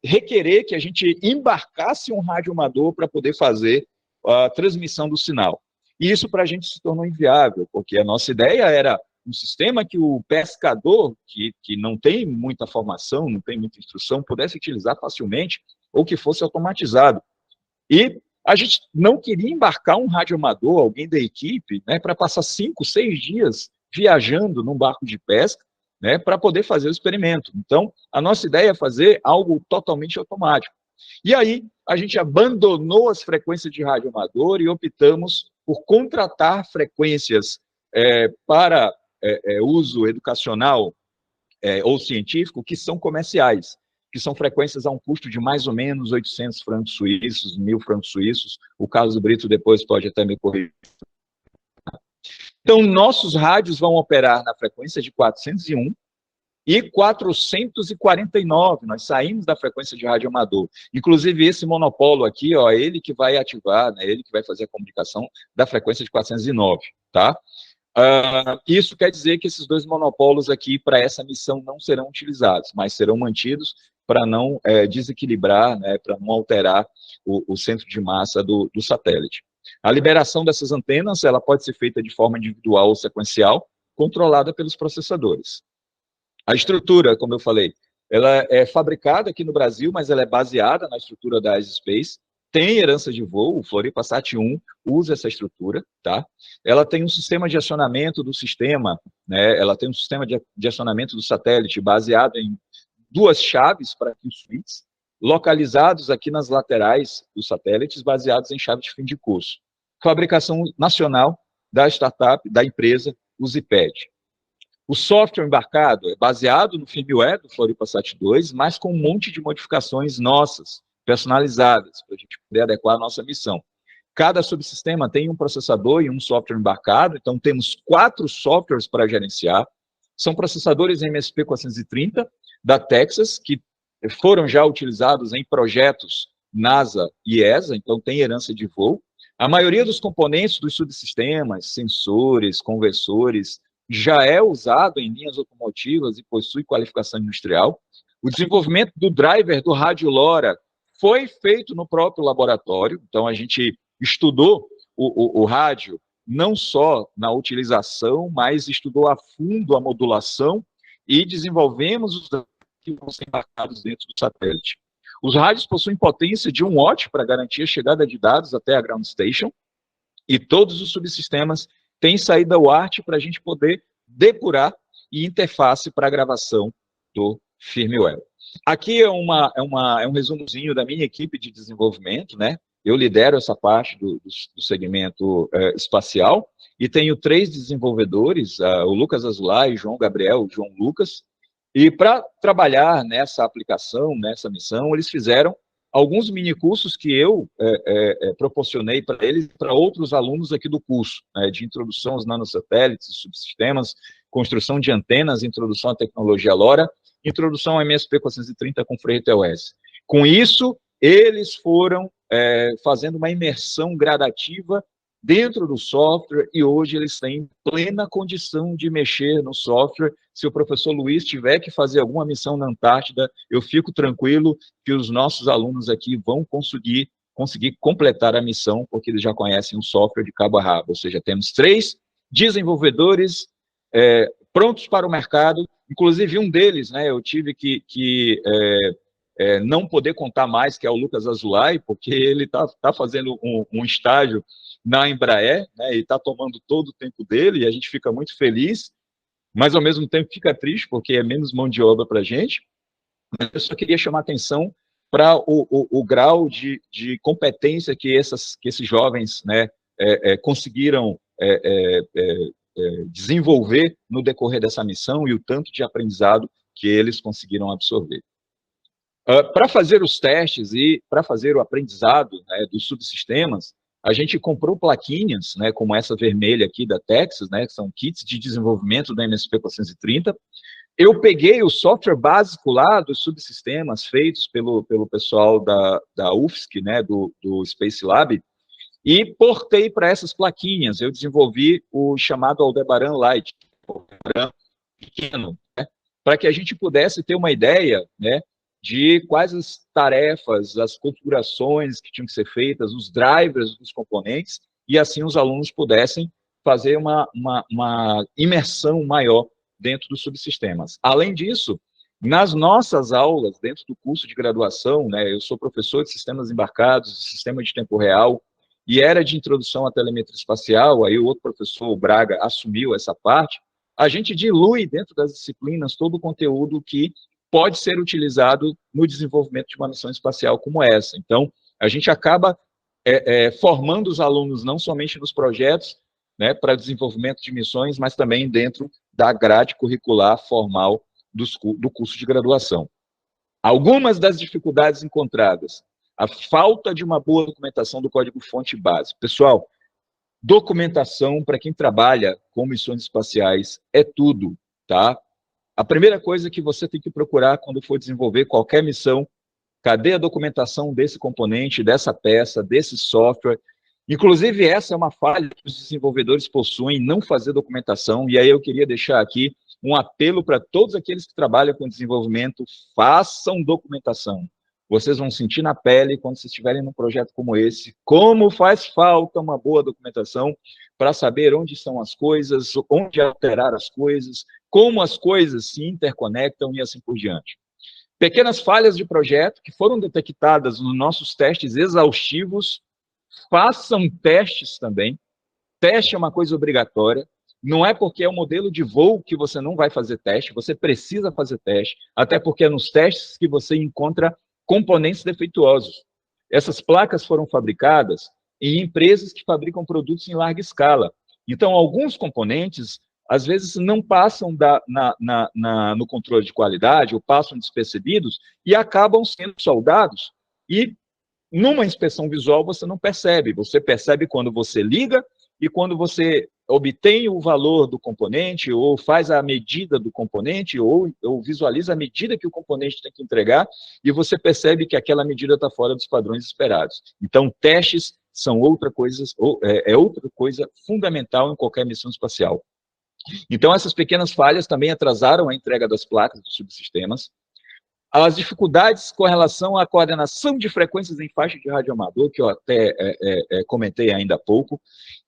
Speaker 2: requerer que a gente embarcasse um radioamador para poder fazer a transmissão do sinal. E isso para a gente se tornou inviável, porque a nossa ideia era um sistema que o pescador, que não tem muita formação, não tem muita instrução, pudesse utilizar facilmente, ou que fosse automatizado. E a gente não queria embarcar um radioamador, alguém da equipe, para passar 5, 6 dias viajando num barco de pesca, para poder fazer o experimento. Então, a nossa ideia é fazer algo totalmente automático. E aí, a gente abandonou as frequências de radioamador e optamos por contratar frequências para uso educacional ou científico que são comerciais, que são frequências a um custo de mais ou menos 800 francos suíços, 1.000 francos suíços. O Carlos Brito depois pode até me corrigir. Então, nossos rádios vão operar na frequência de 401 e 449. Nós saímos da frequência de rádio amador. Inclusive, esse monopolo aqui, ó, é ele que vai ativar, ele que vai fazer a comunicação da frequência de 409, tá? Isso quer dizer que esses 2 monopólos aqui, para essa missão, não serão utilizados, mas serão mantidos para não desequilibrar, para não alterar o centro de massa do satélite. A liberação dessas antenas ela pode ser feita de forma individual ou sequencial, controlada pelos processadores. A estrutura, como eu falei, ela é fabricada aqui no Brasil, mas ela é baseada na estrutura da iSpace, tem herança de voo, o Floripa Sat-1 usa essa estrutura, tá? Ela tem um sistema de acionamento do sistema, ela tem um sistema de acionamento do satélite baseado em 2 chaves para kill switches, localizados aqui nas laterais dos satélites, baseados em chave de fim de curso. Fabricação nacional da startup, da empresa Usiped. O software embarcado é baseado no firmware do Floripa Sat-2, mas com um monte de modificações nossas, personalizadas, para a gente poder adequar a nossa missão. Cada subsistema tem um processador e um software embarcado, então temos 4 softwares para gerenciar. São processadores MSP430 da Texas, que foram já utilizados em projetos NASA e ESA, então tem herança de voo. A maioria dos componentes dos subsistemas, sensores, conversores, já é usado em linhas automotivas e possui qualificação industrial. O desenvolvimento do driver do rádio LoRa foi feito no próprio laboratório, então a gente estudou o rádio não só na utilização, mas estudou a fundo a modulação e desenvolvemos os que vão ser embarcados dentro do satélite. Os rádios possuem potência de 1 watt para garantir a chegada de dados até a ground station e todos os subsistemas têm saída UART para a gente poder depurar e interface para a gravação motor firmware. Aqui é um resumozinho da minha equipe de desenvolvimento, né? Eu lidero essa parte do segmento espacial e tenho 3 desenvolvedores, o Lucas Azulay, o João Gabriel, o João Lucas, e para trabalhar nessa aplicação, nessa missão, eles fizeram alguns minicursos que eu proporcionei para eles e para outros alunos aqui do curso, né, de introdução aos nanosatélites e subsistemas, construção de antenas, introdução à tecnologia LoRa, introdução ao MSP430 com Free TOS. Com isso, eles foram fazendo uma imersão gradativa dentro do software e hoje eles têm plena condição de mexer no software. Se o professor Luiz tiver que fazer alguma missão na Antártida, eu fico tranquilo que os nossos alunos aqui vão conseguir completar a missão, porque eles já conhecem o software de cabo a rabo. Ou seja, temos 3 desenvolvedores prontos para o mercado, inclusive um deles, né, eu tive que não poder contar mais, que é o Lucas Azulay, porque ele tá fazendo um estágio na Embraer, né, e está tomando todo o tempo dele, e a gente fica muito feliz, mas ao mesmo tempo fica triste, porque é menos mão de obra para a gente. Eu só queria chamar atenção para o grau de competência que esses jovens, né, conseguiram desenvolver no decorrer dessa missão e o tanto de aprendizado que eles conseguiram absorver. Para fazer os testes e para fazer o aprendizado, né, dos subsistemas, a gente comprou plaquinhas, né, como essa vermelha aqui da Texas, né, que são kits de desenvolvimento da MSP430. Eu peguei o software básico lá dos subsistemas feitos pelo pessoal da UFSC, né, do Space Lab, e portei para essas plaquinhas. Eu desenvolvi o chamado Aldebaran Lite, Aldebaran pequeno, né, para que a gente pudesse ter uma ideia, né, de quais as tarefas, as configurações que tinham que ser feitas, os drivers dos componentes, e assim os alunos pudessem fazer uma imersão maior dentro dos subsistemas. Além disso, nas nossas aulas, dentro do curso de graduação, né, eu sou professor de sistemas embarcados, de sistema de tempo real, e era de introdução à telemetria espacial, aí o outro professor, o Braga, assumiu essa parte. A gente dilui dentro das disciplinas todo o conteúdo que pode ser utilizado no desenvolvimento de uma missão espacial como essa. Então, a gente acaba formando os alunos não somente nos projetos, né, para desenvolvimento de missões, mas também dentro da grade curricular formal do curso de graduação. Algumas das dificuldades encontradas: a falta de uma boa documentação do código-fonte base. Pessoal, documentação para quem trabalha com missões espaciais é tudo, tá? A primeira coisa que você tem que procurar quando for desenvolver qualquer missão: cadê a documentação desse componente, dessa peça, desse software? Inclusive, essa é uma falha que os desenvolvedores possuem, não fazer documentação, e aí eu queria deixar aqui um apelo para todos aqueles que trabalham com desenvolvimento: façam documentação. Vocês vão sentir na pele, quando vocês estiverem num projeto como esse, como faz falta uma boa documentação para saber onde estão as coisas, onde alterar as coisas, como as coisas se interconectam e assim por diante. Pequenas falhas de projeto que foram detectadas nos nossos testes exaustivos. Façam testes também. Teste é uma coisa obrigatória. Não é porque é um modelo de voo que você não vai fazer teste, você precisa fazer teste, até porque é nos testes que você encontra componentes defeituosos. Essas placas foram fabricadas em empresas que fabricam produtos em larga escala. Então, alguns componentes, às vezes, não passam no controle de qualidade, ou passam despercebidos, e acabam sendo soldados. E, numa inspeção visual, você não percebe. Você percebe quando você liga e quando você obtém o valor do componente, ou faz a medida do componente, ou visualiza a medida que o componente tem que entregar, e você percebe que aquela medida está fora dos padrões esperados. Então, testes são outra coisa fundamental em qualquer missão espacial. Então, essas pequenas falhas também atrasaram a entrega das placas dos subsistemas. As dificuldades com relação à coordenação de frequências em faixa de radioamador, que eu até comentei ainda há pouco,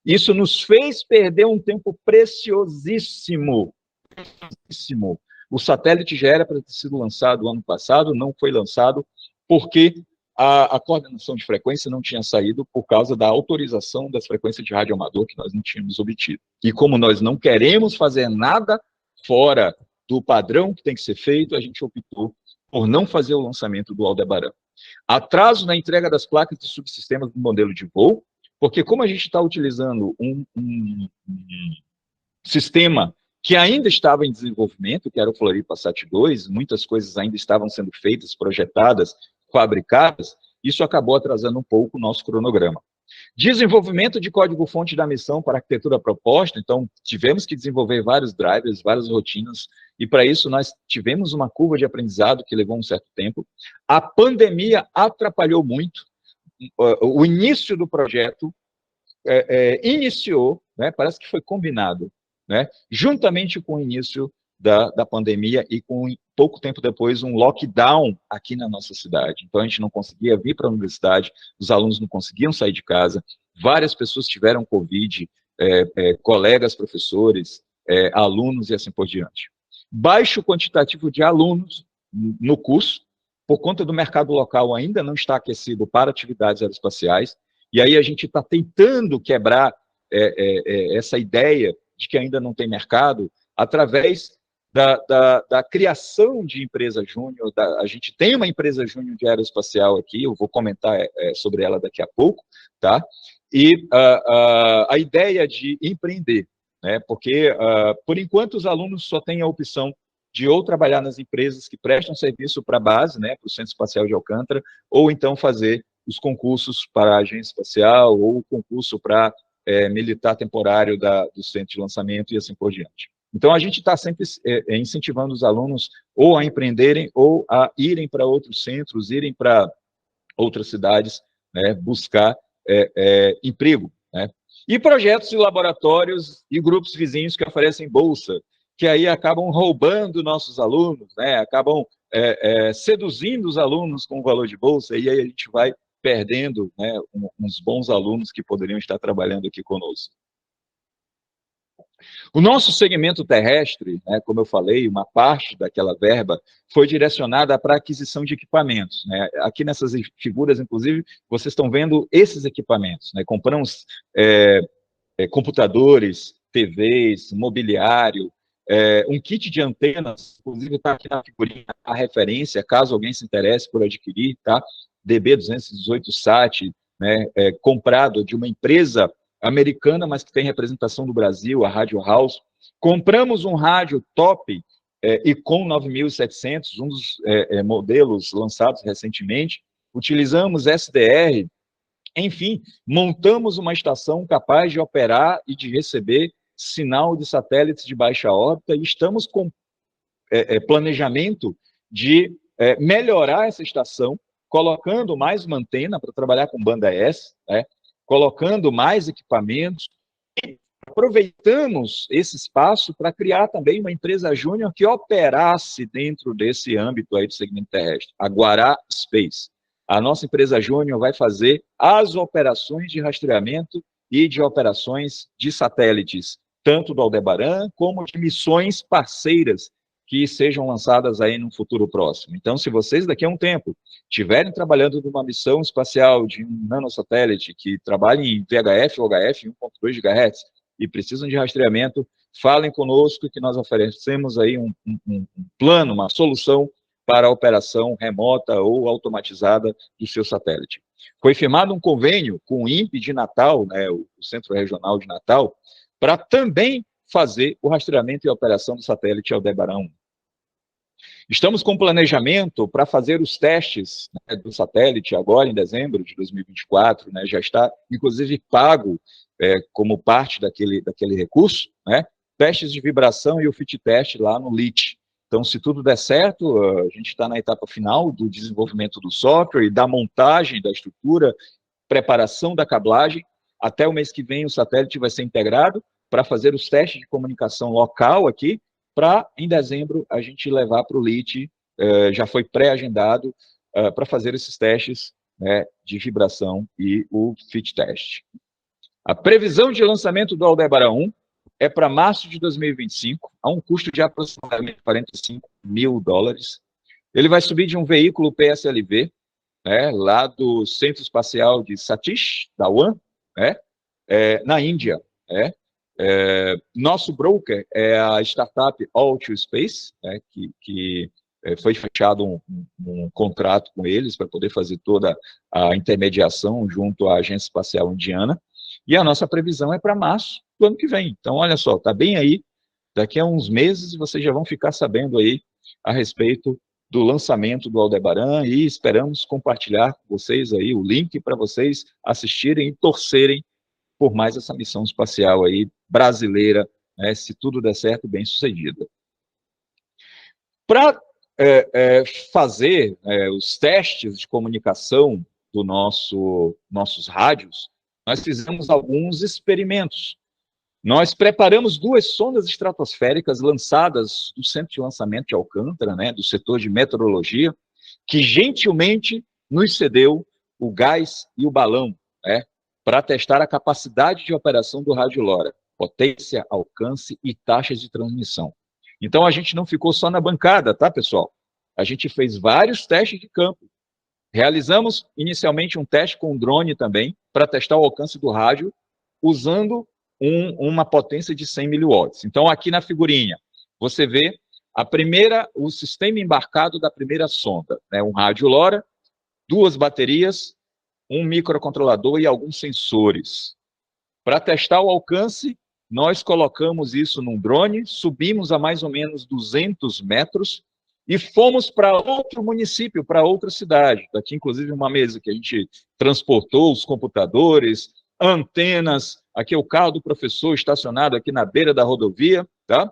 Speaker 2: isso nos fez perder um tempo preciosíssimo. O satélite já era para ter sido lançado ano passado, não foi lançado porque a coordenação de frequência não tinha saído por causa da autorização das frequências de radioamador que nós não tínhamos obtido. E como nós não queremos fazer nada fora do padrão que tem que ser feito, a gente optou por não fazer o lançamento do Aldebaran. Atraso na entrega das placas de subsistemas do modelo de voo, porque como a gente está utilizando um sistema que ainda estava em desenvolvimento, que era o Floripa Sat 2, muitas coisas ainda estavam sendo feitas, projetadas, fabricadas, isso acabou atrasando um pouco o nosso cronograma. Desenvolvimento de código-fonte da missão para a arquitetura proposta, então tivemos que desenvolver vários drivers, várias rotinas, e para isso nós tivemos uma curva de aprendizado que levou um certo tempo. A pandemia atrapalhou muito, o início do projeto iniciou, né, parece que foi combinado, né, juntamente com o início da pandemia e com pouco tempo depois um lockdown aqui na nossa cidade. Então a gente não conseguia vir para a universidade, os alunos não conseguiam sair de casa, várias pessoas tiveram Covid, colegas, professores, alunos e assim por diante. Baixo quantitativo de alunos no curso, por conta do mercado local ainda não está aquecido para atividades aeroespaciais, e aí a gente está tentando quebrar essa ideia de que ainda não tem mercado através da criação de empresa júnior. A gente tem uma empresa júnior de aeroespacial aqui, eu vou comentar sobre ela daqui a pouco, tá? E a ideia de empreender, né? Porque, por enquanto, os alunos só têm a opção de ou trabalhar nas empresas que prestam serviço para a base, né, para o Centro Espacial de Alcântara, ou então fazer os concursos para a agência espacial, ou o concurso para militar temporário do centro de lançamento e assim por diante. Então, a gente está sempre incentivando os alunos ou a empreenderem ou a irem para outros centros, irem para outras cidades, né, buscar emprego, né? E projetos de laboratórios e grupos vizinhos que oferecem bolsa, que aí acabam roubando nossos alunos, né, acabam seduzindo os alunos com o valor de bolsa, e aí a gente vai perdendo, né, uns bons alunos que poderiam estar trabalhando aqui conosco. O nosso segmento terrestre, né, como eu falei, uma parte daquela verba foi direcionada para a aquisição de equipamentos, né? Aqui nessas figuras, inclusive, vocês estão vendo esses equipamentos, né? Compramos computadores, TVs, mobiliário, um kit de antenas, inclusive está aqui na figurinha a referência, caso alguém se interesse por adquirir, tá? DB218 SAT, né, comprado de uma empresa americana, mas que tem representação do Brasil, a Radio House. Compramos um rádio top, Icon 9700, um dos modelos lançados recentemente. Utilizamos SDR, enfim, montamos uma estação capaz de operar e de receber sinal de satélites de baixa órbita, e estamos com planejamento de melhorar essa estação, colocando mais uma antena para trabalhar com banda S, né? Colocando mais equipamentos, e aproveitamos esse espaço para criar também uma empresa júnior que operasse dentro desse âmbito aí do segmento terrestre, a Guará Space. A nossa empresa júnior vai fazer as operações de rastreamento e de operações de satélites, tanto do Aldebaran como de missões parceiras que sejam lançadas aí no futuro próximo. Então, se vocês daqui a um tempo estiverem trabalhando numa missão espacial de um nanosatélite que trabalhe em VHF ou HF 1.2 GHz e precisam de rastreamento, falem conosco que nós oferecemos aí um plano, uma solução para a operação remota ou automatizada do seu satélite. Foi firmado um convênio com o INPE de Natal, né, o Centro Regional de Natal, para também fazer o rastreamento e a operação do satélite Aldebaran 1. Estamos com planejamento para fazer os testes, né, do satélite agora em dezembro de 2024, né, já está, inclusive, pago como parte daquele recurso, né, testes de vibração e o fit test lá no LIT. Então, se tudo der certo, a gente está na etapa final do desenvolvimento do software e da montagem da estrutura, preparação da cablagem. Até o mês que vem o satélite vai ser integrado para fazer os testes de comunicação local aqui, para, em dezembro, a gente levar para o LIT, já foi pré-agendado, para fazer esses testes, né, de vibração e o fit test. A previsão de lançamento do Aldebaran 1 é para março de 2025, a um custo de aproximadamente $45 mil. Ele vai subir de um veículo PSLV, né, lá do Centro Espacial de Satish, da UAM, né, na Índia, né. Nosso broker é a startup All2Space, né, que foi fechado um contrato com eles para poder fazer toda a intermediação junto à Agência Espacial Indiana, e a nossa previsão é para março do ano que vem. Então, olha só, está bem aí, daqui a uns meses vocês já vão ficar sabendo aí a respeito do lançamento do Aldebaran, e esperamos compartilhar com vocês aí o link para vocês assistirem e torcerem por mais essa missão espacial aí brasileira, né, se tudo der certo, bem sucedida. Para fazer os testes de comunicação do nossos rádios, nós fizemos alguns experimentos. Nós preparamos 2 sondas estratosféricas lançadas do Centro de Lançamento de Alcântara, né, do setor de meteorologia, que gentilmente nos cedeu o gás e o balão, né, para testar a capacidade de operação do rádio LoRa, potência, alcance e taxas de transmissão. Então, a gente não ficou só na bancada, tá, pessoal? A gente fez vários testes de campo. Realizamos, inicialmente, um teste com um drone também, para testar o alcance do rádio, usando uma potência de 100 miliwatts. Então, aqui na figurinha, você vê o sistema embarcado da primeira sonda, né? Um rádio LoRa, 2 baterias, um microcontrolador e alguns sensores. Para testar o alcance, nós colocamos isso num drone, subimos a mais ou menos 200 metros e fomos para outro município, para outra cidade. Aqui, inclusive, uma mesa que a gente transportou os computadores, antenas, aqui é o carro do professor estacionado aqui na beira da rodovia, tá?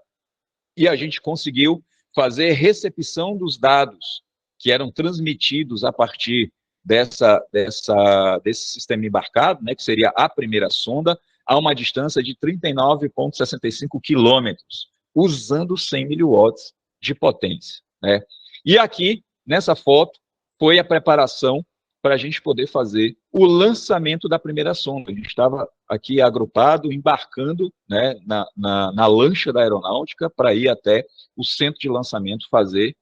Speaker 2: E a gente conseguiu fazer recepção dos dados que eram transmitidos a partir desse sistema embarcado, né, que seria a primeira sonda, a uma distância de 39,65 quilômetros, usando 100 miliwatts de potência, né? E aqui, nessa foto, foi a preparação para a gente poder fazer o lançamento da primeira sonda. A gente estava aqui agrupado, embarcando, né, na lancha da aeronáutica para ir até o centro de lançamento fazer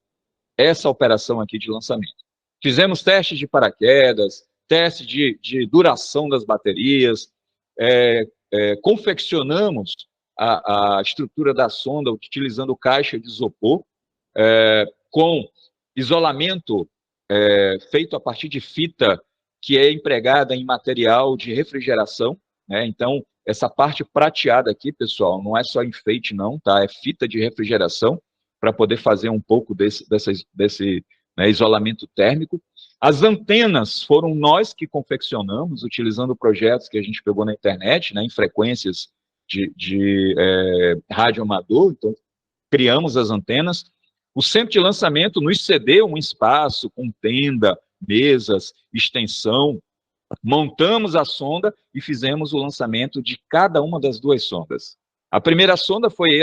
Speaker 2: essa operação aqui de lançamento. Fizemos testes de paraquedas, teste de duração das baterias, confeccionamos a estrutura da sonda utilizando caixa de isopor, com isolamento feito a partir de fita que é empregada em material de refrigeração, né? Então, essa parte prateada aqui, pessoal, não é só enfeite não, tá? É fita de refrigeração para poder fazer um pouco desse né, isolamento térmico. As antenas foram nós que confeccionamos, utilizando projetos que a gente pegou na internet, né, em frequências de rádio amador, então criamos as antenas. O centro de lançamento nos cedeu um espaço com tenda, mesas, extensão, montamos a sonda e fizemos o lançamento de cada uma das 2 sondas. A primeira sonda foi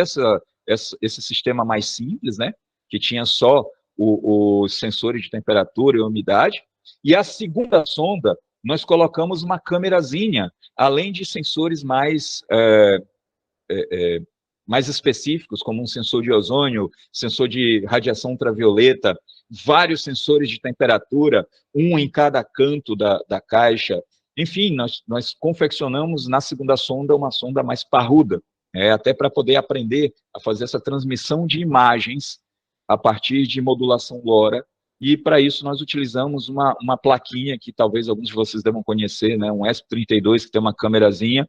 Speaker 2: esse sistema mais simples, né, que tinha só os sensores de temperatura e umidade, e a segunda sonda, nós colocamos uma câmerazinha, além de sensores mais específicos, como um sensor de ozônio, sensor de radiação ultravioleta, vários sensores de temperatura, um em cada canto da caixa. Enfim, nós confeccionamos na segunda sonda uma sonda mais parruda, até para poder aprender a fazer essa transmissão de imagens a partir de modulação LoRa, e para isso nós utilizamos uma plaquinha que talvez alguns de vocês devam conhecer, né, um ESP32, que tem uma câmerazinha,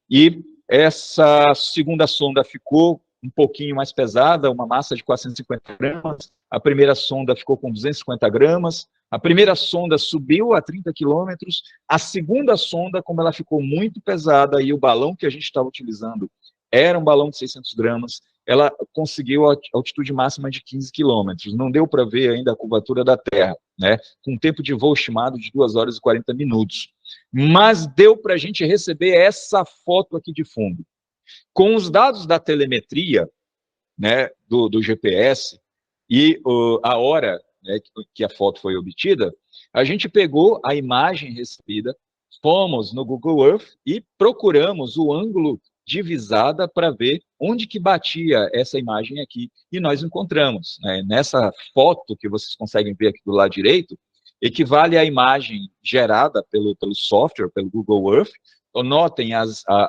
Speaker 2: e essa segunda sonda ficou um pouquinho mais pesada, uma massa de 450 gramas, a primeira sonda ficou com 250 gramas, a primeira sonda subiu a 30 quilômetros, a segunda sonda, como ela ficou muito pesada, e o balão que a gente estava utilizando era um balão de 600 gramas, ela conseguiu a altitude máxima de 15 quilômetros, não deu para ver ainda a curvatura da Terra, né, com um tempo de voo estimado de 2 horas e 40 minutos. Mas deu para a gente receber essa foto aqui de fundo. Com os dados da telemetria, né, do GPS, e a hora, né, que a foto foi obtida, a gente pegou a imagem recebida, fomos no Google Earth e procuramos o ângulo de visada para ver onde que batia essa imagem aqui, e nós encontramos, né, nessa foto que vocês conseguem ver aqui do lado direito, equivale à imagem gerada pelo software, pelo Google Earth, notem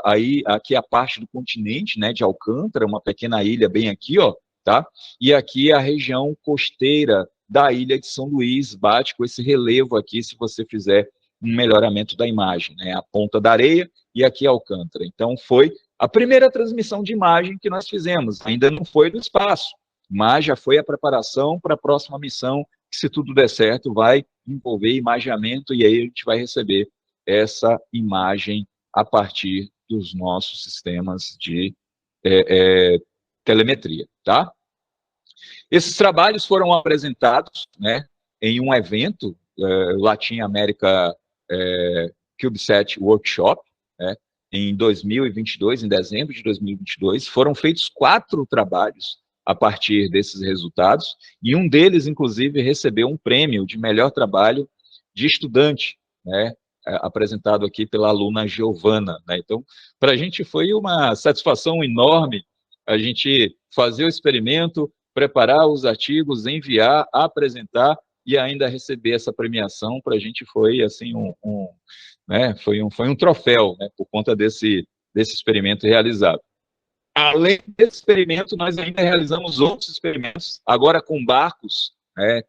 Speaker 2: aí aqui a parte do continente, né, de Alcântara, uma pequena ilha bem aqui, ó, tá? E aqui a região costeira da ilha de São Luís, bate com esse relevo aqui, se você fizer um melhoramento da imagem, né? A Ponta da Areia e aqui Alcântara. Então, foi a primeira transmissão de imagem que nós fizemos, ainda não foi do espaço, mas já foi a preparação para a próxima missão, que se tudo der certo, vai envolver imageamento, e aí a gente vai receber essa imagem a partir dos nossos sistemas de telemetria, tá? Esses trabalhos foram apresentados, né, em um evento, Latin America CubeSat Workshop, né, em 2022, em dezembro de 2022, foram feitos 4 trabalhos a partir desses resultados, e um deles, inclusive, recebeu um prêmio de melhor trabalho de estudante, né, apresentado aqui pela aluna Giovana, né? Então, para a gente foi uma satisfação enorme a gente fazer o experimento, preparar os artigos, enviar, apresentar e ainda receber essa premiação. Para a gente foi assim né, foi um troféu, né, por conta desse experimento realizado. Além desse experimento, nós ainda realizamos outros experimentos, agora com barcos, né,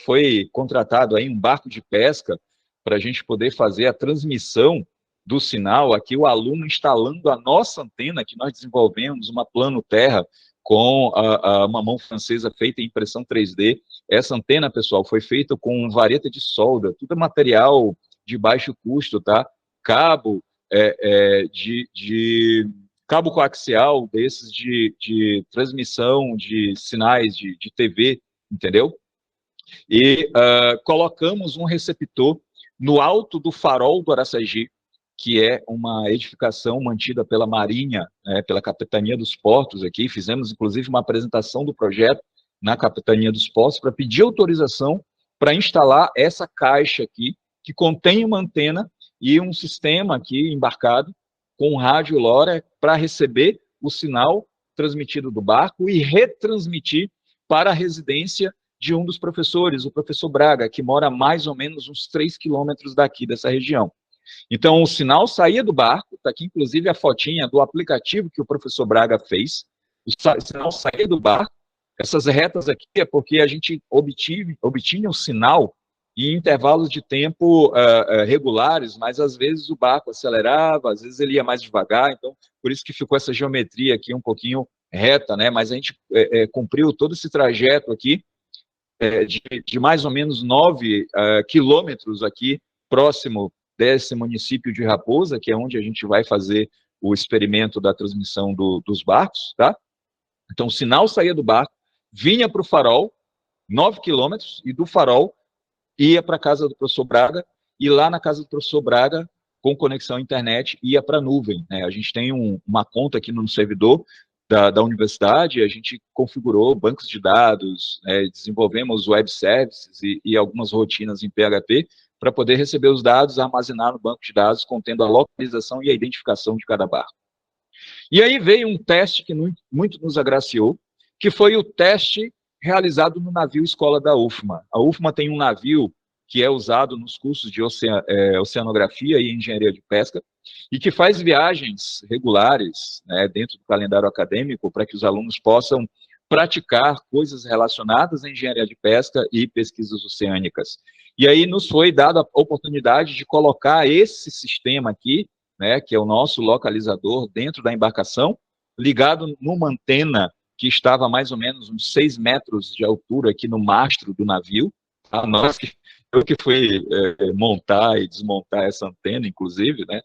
Speaker 2: foi contratado aí um barco de pesca para a gente poder fazer a transmissão do sinal, aqui o aluno instalando a nossa antena, que nós desenvolvemos, uma plano terra, com uma mão francesa feita em impressão 3D. Essa antena, pessoal, foi feita com vareta de solda, tudo é material de baixo custo, tá? Cabo cabo coaxial desses de transmissão de sinais de TV, entendeu? E colocamos um receptor no alto do farol do Araçagi, que é uma edificação mantida pela Marinha, né, pela Capitania dos Portos aqui. Fizemos, inclusive, uma apresentação do projeto na Capitania dos Portos para pedir autorização para instalar essa caixa aqui, que contém uma antena e um sistema aqui embarcado com rádio LoRa para receber o sinal transmitido do barco e retransmitir para a residência de um dos professores, o professor Braga, que mora mais ou menos uns 3 quilômetros daqui, dessa região. Então, o sinal saía do barco, está aqui inclusive a fotinha do aplicativo que o professor Braga fez, o sinal saía do barco, essas retas aqui é porque a gente obtinha o sinal em intervalos de tempo regulares, mas às vezes o barco acelerava, às vezes ele ia mais devagar, então por isso que ficou essa geometria aqui um pouquinho reta, né? Mas a gente cumpriu todo esse trajeto aqui, de mais ou menos 9 quilômetros aqui, próximo desse município de Raposa, que é onde a gente vai fazer o experimento da transmissão dos barcos, tá? Então, o sinal saía do barco, vinha para o farol, 9 quilômetros, e do farol ia para a casa do professor Braga, e lá na casa do professor Braga, com conexão à internet, ia para a nuvem, né? A gente tem uma conta aqui no servidor da universidade, a gente configurou bancos de dados, desenvolvemos web services e algumas rotinas em PHP para poder receber os dados, armazenar no banco de dados, contendo a localização e a identificação de cada barco. E aí veio um teste que muito nos agraciou, que foi o teste realizado no navio escola da UFMA. A UFMA tem um navio que é usado nos cursos de oceanografia e engenharia de pesca, e que faz viagens regulares, né, dentro do calendário acadêmico, para que os alunos possam praticar coisas relacionadas à engenharia de pesca e pesquisas oceânicas. E aí nos foi dada a oportunidade de colocar esse sistema aqui, né, que é o nosso localizador, dentro da embarcação, ligado numa antena que estava a mais ou menos uns 6 metros de altura aqui no mastro do navio. Eu que fui montar e desmontar essa antena, inclusive, né?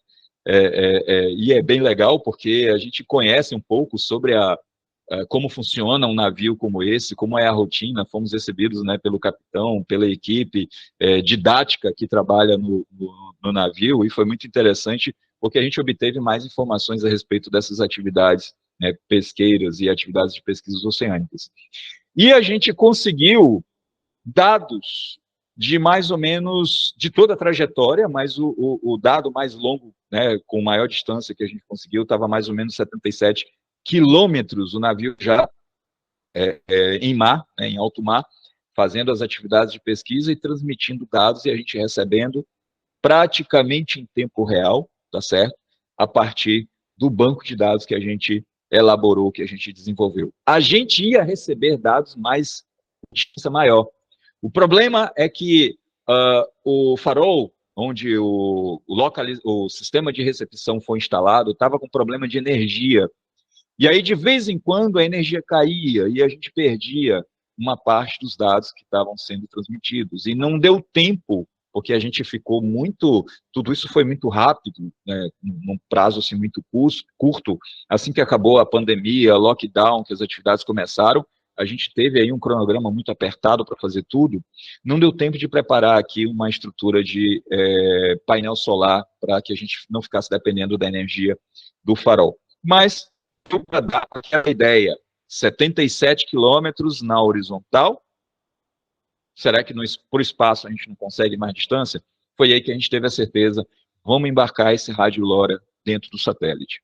Speaker 2: E é bem legal porque a gente conhece um pouco sobre como funciona um navio como esse, como é a rotina. Fomos recebidos, né, pelo capitão, pela equipe didática que trabalha no navio, e foi muito interessante porque a gente obteve mais informações a respeito dessas atividades, né, pesqueiras e atividades de pesquisas oceânicas. E a gente conseguiu dados de mais ou menos, de toda a trajetória, mas o dado mais longo, né, com maior distância que a gente conseguiu, estava mais ou menos 77 quilômetros, o navio já em mar, né, em alto mar, fazendo as atividades de pesquisa e transmitindo dados, e a gente recebendo praticamente em tempo real tá certo? A partir do banco de dados que a gente elaborou, que a gente desenvolveu. A gente ia receber dados mais distância maior. O problema é que o farol, onde o sistema de recepção foi instalado, estava com problema de energia. E aí, de vez em quando, a energia caía e a gente perdia uma parte dos dados que estavam sendo transmitidos. E não deu tempo, porque a gente ficou muito... Tudo isso foi muito rápido, né, num prazo assim, muito curto. Assim que acabou a pandemia, lockdown, que as atividades começaram, a gente teve aí um cronograma muito apertado para fazer tudo. Não deu tempo de preparar aqui uma estrutura de painel solar para que a gente não ficasse dependendo da energia do farol. Mas, para dar aquela ideia, 77 quilômetros na horizontal. Será que por espaço a gente não consegue mais distância? Foi aí que a gente teve a certeza, vamos embarcar esse rádio LoRa dentro do satélite.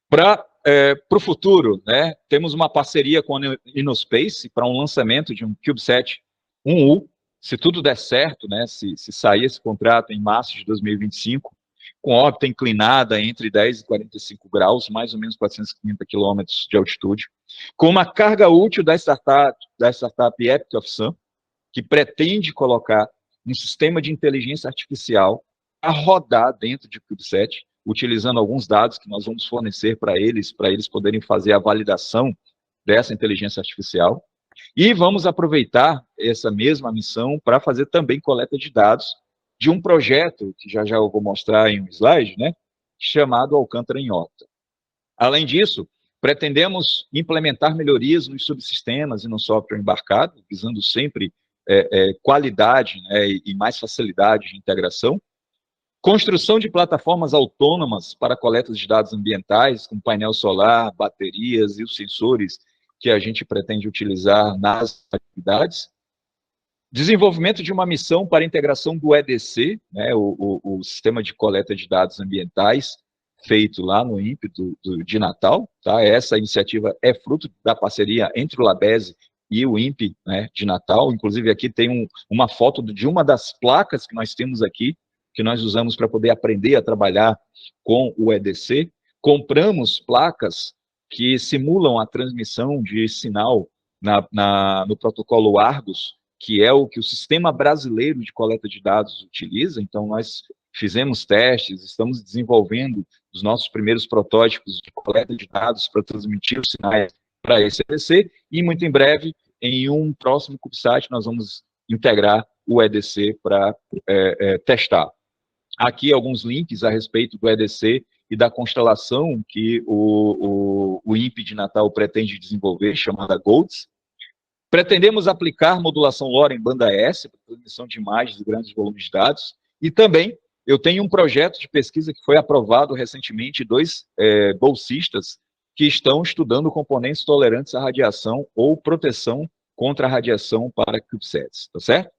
Speaker 2: Para o futuro, né, temos uma parceria com a InnoSpace para um lançamento de um CubeSat 1U, se tudo der certo, né, se sair esse contrato em março de 2025, com órbita inclinada entre 10 e 45 graus, mais ou menos 450 quilômetros de altitude, com uma carga útil da startup Epic of Sun, que pretende colocar um sistema de inteligência artificial a rodar dentro de CubeSat, utilizando alguns dados que nós vamos fornecer para eles poderem fazer a validação dessa inteligência artificial. E vamos aproveitar essa mesma missão para fazer também coleta de dados de um projeto, que já eu vou mostrar em um slide, né, chamado Alcântara em Órbita. Além disso, pretendemos implementar melhorias nos subsistemas e no software embarcado, visando sempre qualidade, né, e mais facilidade de integração. Construção de plataformas autônomas para coletas de dados ambientais, com painel solar, baterias e os sensores que a gente pretende utilizar nas atividades. Desenvolvimento de uma missão para integração do EDC, né, o Sistema de Coleta de Dados Ambientais, feito lá no INPE de Natal. Tá? Essa iniciativa é fruto da parceria entre o Labese e o INPE, né, de Natal. Inclusive, aqui tem uma foto de uma das placas que nós temos aqui, que nós usamos para poder aprender a trabalhar com o EDC. Compramos placas que simulam a transmissão de sinal no protocolo Argus, que é o que o Sistema Brasileiro de Coleta de Dados utiliza. Então, nós fizemos testes, estamos desenvolvendo os nossos primeiros protótipos de coleta de dados para transmitir os sinais para esse EDC, e muito em breve, em um próximo CubeSat, nós vamos integrar o EDC para testar. Aqui alguns links a respeito do EDC e da constelação que o INPE de Natal pretende desenvolver, chamada GOLDS. Pretendemos aplicar modulação LoRa em banda S, para transmissão de imagens de grandes volumes de dados, e também eu tenho um projeto de pesquisa que foi aprovado recentemente, 2 bolsistas que estão estudando componentes tolerantes à radiação ou proteção contra a radiação para CubeSats, tá certo?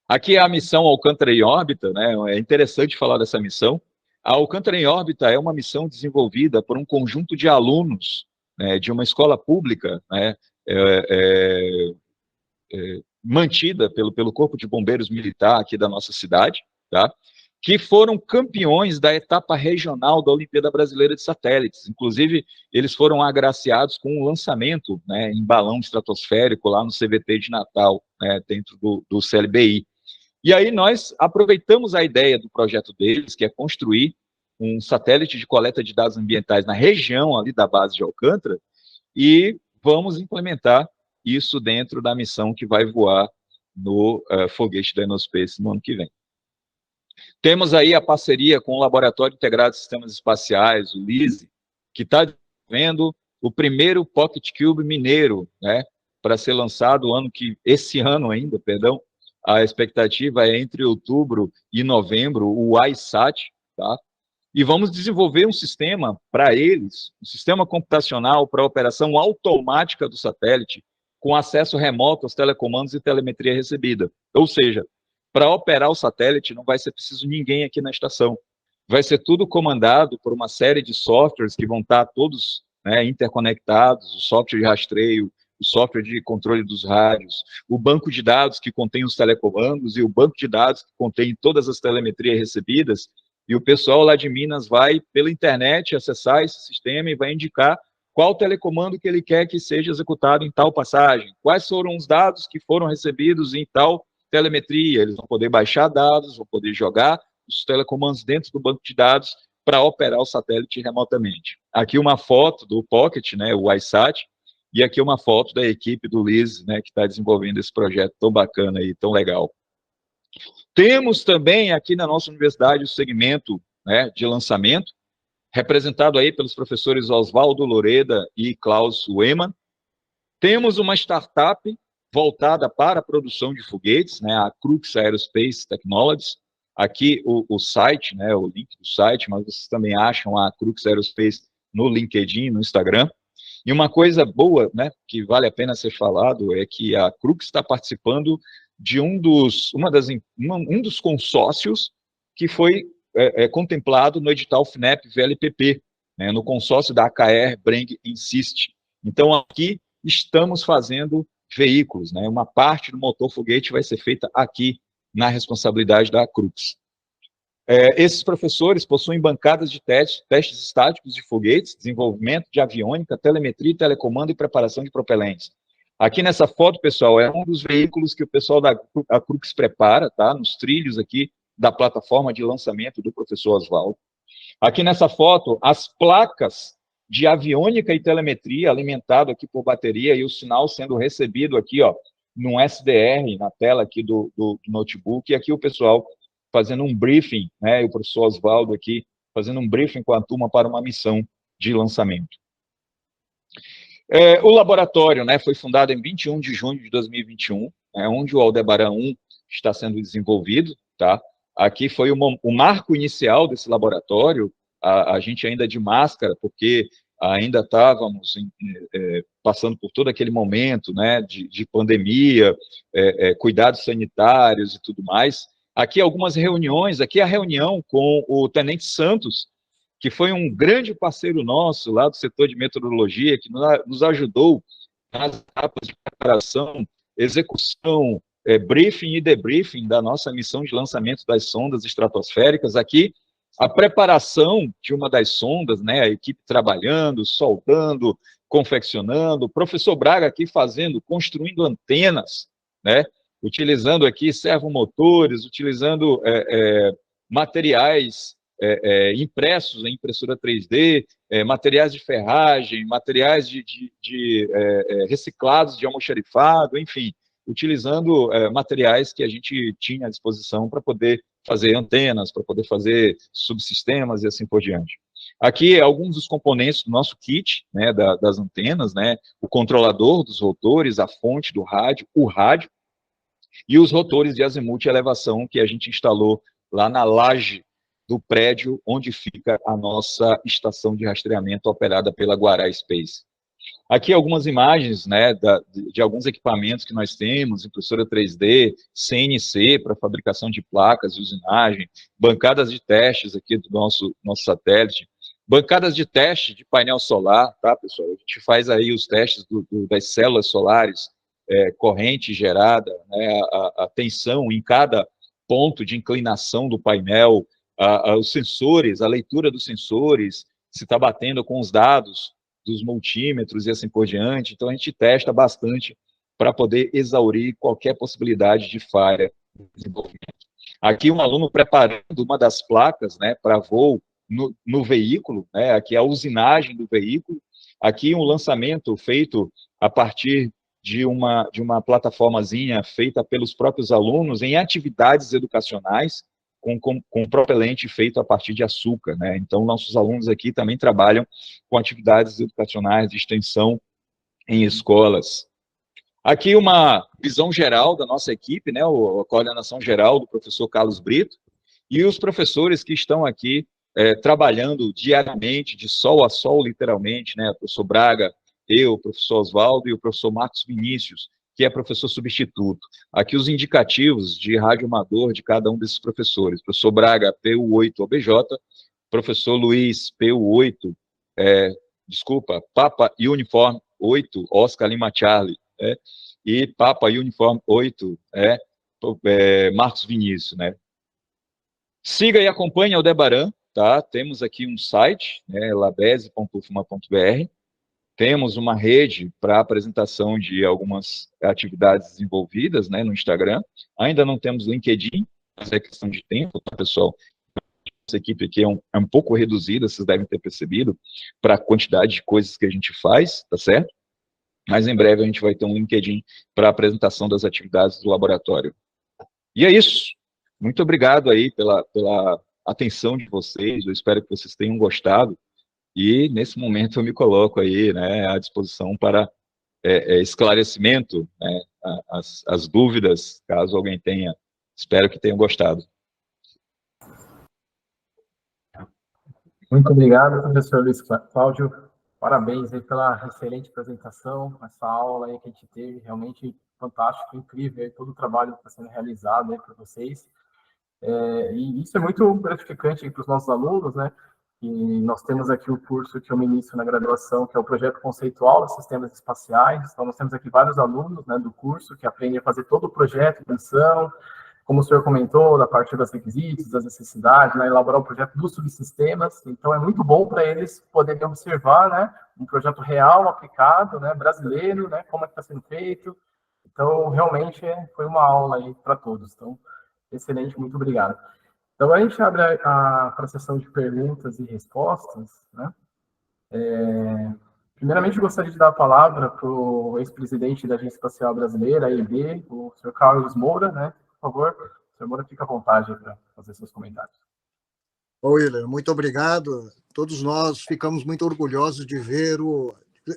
Speaker 2: Aqui é a missão Alcântara em Órbita, né? É interessante falar dessa missão. A Alcântara em Órbita é uma missão desenvolvida por um conjunto de alunos, né, de uma escola pública, né, mantida pelo Corpo de Bombeiros Militar aqui da nossa cidade, tá? Que foram campeões da etapa regional da Olimpíada Brasileira de Satélites. Inclusive, eles foram agraciados com um lançamento, né, em balão estratosférico lá no CVT de Natal, né, dentro do CLBI. E aí nós aproveitamos a ideia do projeto deles, que é construir um satélite de coleta de dados ambientais na região ali da base de Alcântara, e vamos implementar isso dentro da missão que vai voar no foguete da InnoSpace no ano que vem. Temos aí a parceria com o Laboratório Integrado de Sistemas Espaciais, o LISE, que está desenvolvendo o primeiro Pocket Cube mineiro, né, para ser lançado esse ano ainda, perdão. A expectativa é entre outubro e novembro, o iSat, tá? E vamos desenvolver um sistema para eles, um sistema computacional para operação automática do satélite, com acesso remoto aos telecomandos e telemetria recebida. Ou seja, para operar o satélite não vai ser preciso ninguém aqui na estação. Vai ser tudo comandado por uma série de softwares que vão estar todos, né, interconectados, o software de rastreio, o software de controle dos rádios, o banco de dados que contém os telecomandos e o banco de dados que contém todas as telemetrias recebidas, e o pessoal lá de Minas vai, pela internet, acessar esse sistema e vai indicar qual telecomando que ele quer que seja executado em tal passagem, quais foram os dados que foram recebidos em tal telemetria. Eles vão poder baixar dados, vão poder jogar os telecomandos dentro do banco de dados para operar o satélite remotamente. Aqui uma foto do Pocket, né, o iSat, e aqui uma foto da equipe do LIS, né, que está desenvolvendo esse projeto tão bacana e tão legal. Temos também aqui na nossa universidade o segmento, né, de lançamento, representado aí pelos professores Oswaldo Loreda e Klaus Weman. Temos uma startup voltada para a produção de foguetes, né, a Crux Aerospace Technologies. Aqui o site, né, o link do site, mas vocês também acham a Crux Aerospace no LinkedIn, no Instagram. E uma coisa boa, né, que vale a pena ser falado, é que a Crux está participando de um dos consórcios que foi contemplado no edital FINEP VLPP, né, no consórcio da AKR Breng Insist. Então, aqui estamos fazendo veículos, né, uma parte do motor foguete vai ser feita aqui, na responsabilidade da Crux. Esses professores possuem bancadas de testes estáticos de foguetes, desenvolvimento de aviônica, telemetria, telecomando e preparação de propelentes. Aqui nessa foto, pessoal, é um dos veículos que o pessoal da Crux prepara, tá? Nos trilhos aqui da plataforma de lançamento do professor Oswaldo. Aqui nessa foto, as placas de aviônica e telemetria alimentado aqui por bateria e o sinal sendo recebido aqui, ó, num SDR, na tela aqui do notebook, e aqui o pessoal fazendo um briefing, né, o professor Oswaldo aqui fazendo um briefing com a turma para uma missão de lançamento. O laboratório, né, foi fundado em 21 de junho de 2021, onde o Aldebaran 1 está sendo desenvolvido, tá? Aqui foi o marco inicial desse laboratório, a gente ainda de máscara, porque ainda estávamos passando por todo aquele momento, né, de pandemia, cuidados sanitários e tudo mais. Aqui algumas reuniões, aqui a reunião com o Tenente Santos, que foi um grande parceiro nosso lá do setor de meteorologia, que nos ajudou nas etapas de preparação, execução, briefing e debriefing da nossa missão de lançamento das sondas estratosféricas. Aqui, a preparação de uma das sondas, né, a equipe trabalhando, soldando, confeccionando, o professor Braga aqui construindo antenas, né, utilizando aqui servomotores, utilizando materiais impressos em impressora 3D, materiais de ferragem, materiais reciclados de almoxarifado, enfim, utilizando materiais que a gente tinha à disposição para poder fazer antenas, para poder fazer subsistemas e assim por diante. Aqui, alguns dos componentes do nosso kit, né, das antenas, né, o controlador dos rotores, a fonte do rádio, o rádio, e os rotores de azimuth e elevação que a gente instalou lá na laje do prédio onde fica a nossa estação de rastreamento operada pela Guará Space. Aqui algumas imagens, né, de alguns equipamentos que nós temos, impressora 3D, CNC para fabricação de placas e usinagem, bancadas de testes aqui do nosso satélite, bancadas de teste de painel solar, tá, pessoal? A gente faz aí os testes das células solares, corrente gerada, né, a tensão em cada ponto de inclinação do painel, os sensores, a leitura dos sensores, se está batendo com os dados dos multímetros e assim por diante. Então, a gente testa bastante para poder exaurir qualquer possibilidade de falha no desenvolvimento. Aqui, um aluno preparando uma das placas, né, para voo no veículo, né, aqui a usinagem do veículo. Aqui, um lançamento feito a partir de uma plataformazinha feita pelos próprios alunos em atividades educacionais, com propelente feito a partir de açúcar, né? Então, nossos alunos aqui também trabalham com atividades educacionais de extensão em escolas. Aqui uma visão geral da nossa equipe, né? A coordenação geral do professor Carlos Brito e os professores que estão aqui trabalhando diariamente, de sol a sol, literalmente, né? O professor Braga, eu, o professor Oswaldo e o professor Marcos Vinícius, que é professor substituto. Aqui os indicativos de rádio amador de cada um desses professores. Professor Braga, PU8 OBJ, professor Luiz, PU8, Papa Uniforme 8, Oscar Lima Charlie, né? E Papa Uniforme 8, Marcos Vinícius, né? Siga e acompanhe a Aldebaran, tá? Temos aqui um site, né, labese.ufma.br. Temos uma rede para apresentação de algumas atividades desenvolvidas, né, no Instagram. Ainda não temos LinkedIn, mas é questão de tempo, tá, pessoal? Essa equipe aqui é um pouco reduzida, vocês devem ter percebido, para a quantidade de coisas que a gente faz, tá certo? Mas em breve a gente vai ter um LinkedIn para apresentação das atividades do laboratório. E é isso. Muito obrigado aí pela atenção de vocês, eu espero que vocês tenham gostado. E, nesse momento, eu me coloco aí, né, à disposição para esclarecimento, né, as dúvidas, caso alguém tenha. Espero que tenham gostado.
Speaker 1: Muito obrigado, professor Luiz Cláudio. Parabéns aí pela excelente apresentação, essa aula aí que a gente teve, realmente fantástico, incrível, aí, todo o trabalho que está sendo realizado aí para vocês. E isso é muito gratificante para os nossos alunos, né? E nós temos aqui o curso que eu ministro na graduação, que é o Projeto Conceitual de Sistemas Espaciais. Então, nós temos aqui vários alunos, né, do curso que aprendem a fazer todo o projeto, missão, como o senhor comentou, da parte das requisitos, das necessidades, né, elaborar o projeto dos subsistemas. Então, é muito bom para eles poderem observar, né, um projeto real, aplicado, né, brasileiro, né, como é que está sendo feito. Então, realmente, foi uma aula aí para todos. Então, excelente, muito obrigado. Então, a gente abre para a sessão de perguntas e respostas, né? Primeiramente, eu gostaria de dar a palavra para o ex-presidente da Agência Espacial Brasileira, AEB, o senhor Carlos Moura, né? Por favor, senhor Moura, fica à vontade para fazer seus comentários.
Speaker 3: William, muito obrigado. Todos nós ficamos muito orgulhosos de ver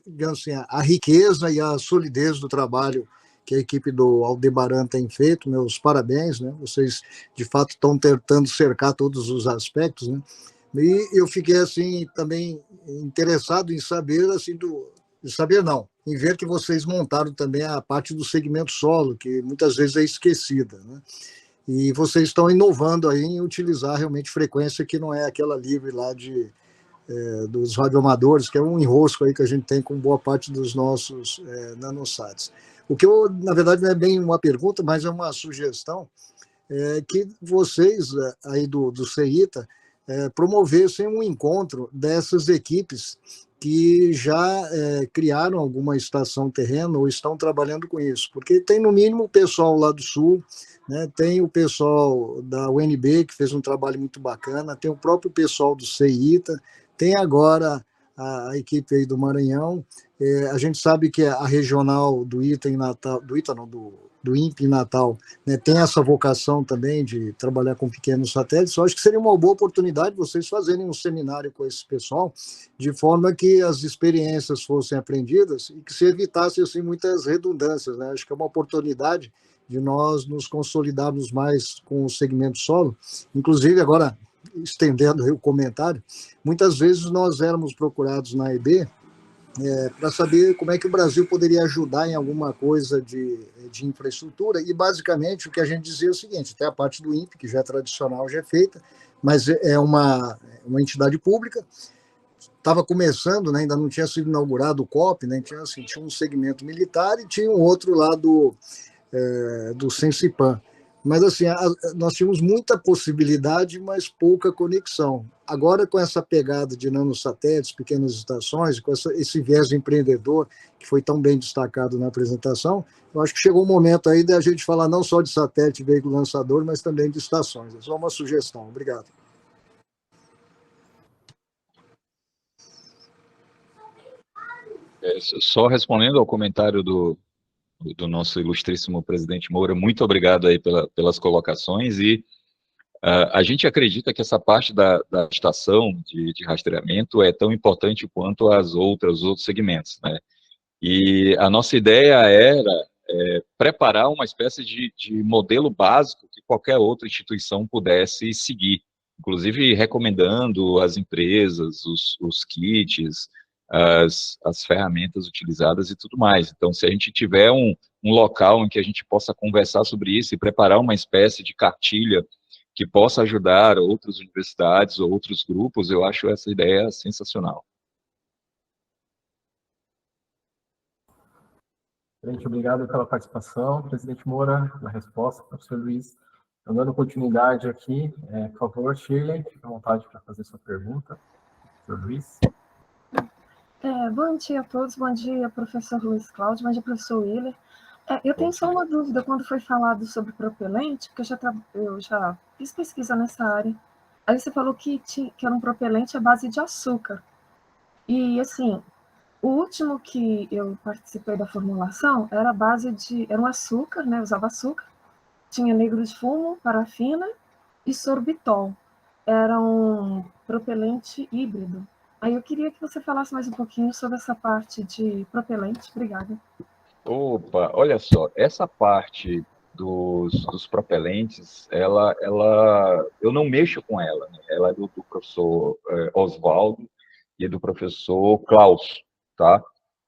Speaker 3: digamos assim, a riqueza e a solidez do trabalho que a equipe do Aldebaran tem feito. Meus parabéns, né? Vocês, de fato, estão tentando cercar todos os aspectos, né? E eu fiquei, assim, também interessado em saber, assim, em ver que vocês montaram também a parte do segmento solo, que muitas vezes é esquecida, né? E vocês estão inovando aí em utilizar realmente frequência que não é aquela livre lá dos radioamadores, que é um enrosco aí que a gente tem com boa parte dos nossos nanosats. O que eu, na verdade, não é bem uma pergunta, mas é uma sugestão, que vocês aí do CEITA promovessem um encontro dessas equipes que já criaram alguma estação terrena ou estão trabalhando com isso, porque tem no mínimo o pessoal lá do Sul, né, tem o pessoal da UNB que fez um trabalho muito bacana, tem o próprio pessoal do CEITA, tem agora a equipe aí do Maranhão. A gente sabe que a regional do ITA em Natal, do INPE em Natal, né, tem essa vocação também de trabalhar com pequenos satélites. Eu acho que seria uma boa oportunidade vocês fazerem um seminário com esse pessoal, de forma que as experiências fossem aprendidas e que se evitasse assim, muitas redundâncias, né? Acho que é uma oportunidade de nós nos consolidarmos mais com o segmento solo. Inclusive, agora, estendendo o comentário, muitas vezes nós éramos procurados na EB para saber como é que o Brasil poderia ajudar em alguma coisa de infraestrutura, e basicamente o que a gente dizia é o seguinte: até a parte do INPE, que já é tradicional, já é feita, mas é uma entidade pública, estava começando, né, ainda não tinha sido inaugurado o COP, né, tinha um segmento militar e tinha um outro lá do Sensipan. Mas, assim, nós tínhamos muita possibilidade, mas pouca conexão. Agora, com essa pegada de nanosatélites, pequenas estações, com esse viés empreendedor, que foi tão bem destacado na apresentação, eu acho que chegou o momento aí da gente falar não só de satélite e veículo lançador, mas também de estações. É só uma sugestão. Obrigado.
Speaker 2: Só respondendo ao comentário do nosso ilustríssimo presidente Moura, muito obrigado aí pelas colocações, e a gente acredita que essa parte da estação de rastreamento é tão importante quanto os outros segmentos, né? E a nossa ideia era preparar uma espécie de modelo básico que qualquer outra instituição pudesse seguir, inclusive recomendando às empresas, os kits, as ferramentas utilizadas e tudo mais. Então, se a gente tiver um local em que a gente possa conversar sobre isso e preparar uma espécie de cartilha que possa ajudar outras universidades ou outros grupos, eu acho essa ideia sensacional.
Speaker 1: Presidente, obrigado pela participação. Presidente Moura, pela resposta. Professor Luiz, então, dando continuidade aqui, por favor, Shirley, fique à vontade para fazer sua pergunta. Professor Luiz.
Speaker 4: Bom dia a todos, bom dia, professor Luiz Cláudio, bom dia, professor Willer. Eu tenho só uma dúvida quando foi falado sobre propelente, porque eu já fiz pesquisa nessa área. Aí você falou que era um propelente à base de açúcar. E, assim, o último que eu participei da formulação era era um açúcar, né? Usava açúcar, tinha negro de fumo, parafina e sorbitol. Era um propelente híbrido. Aí eu queria que você falasse mais um pouquinho sobre essa parte de propelente. Obrigada.
Speaker 2: Opa, olha só, essa parte dos propelentes, eu não mexo com ela, né? Ela é do professor Oswaldo e do professor Klaus, tá?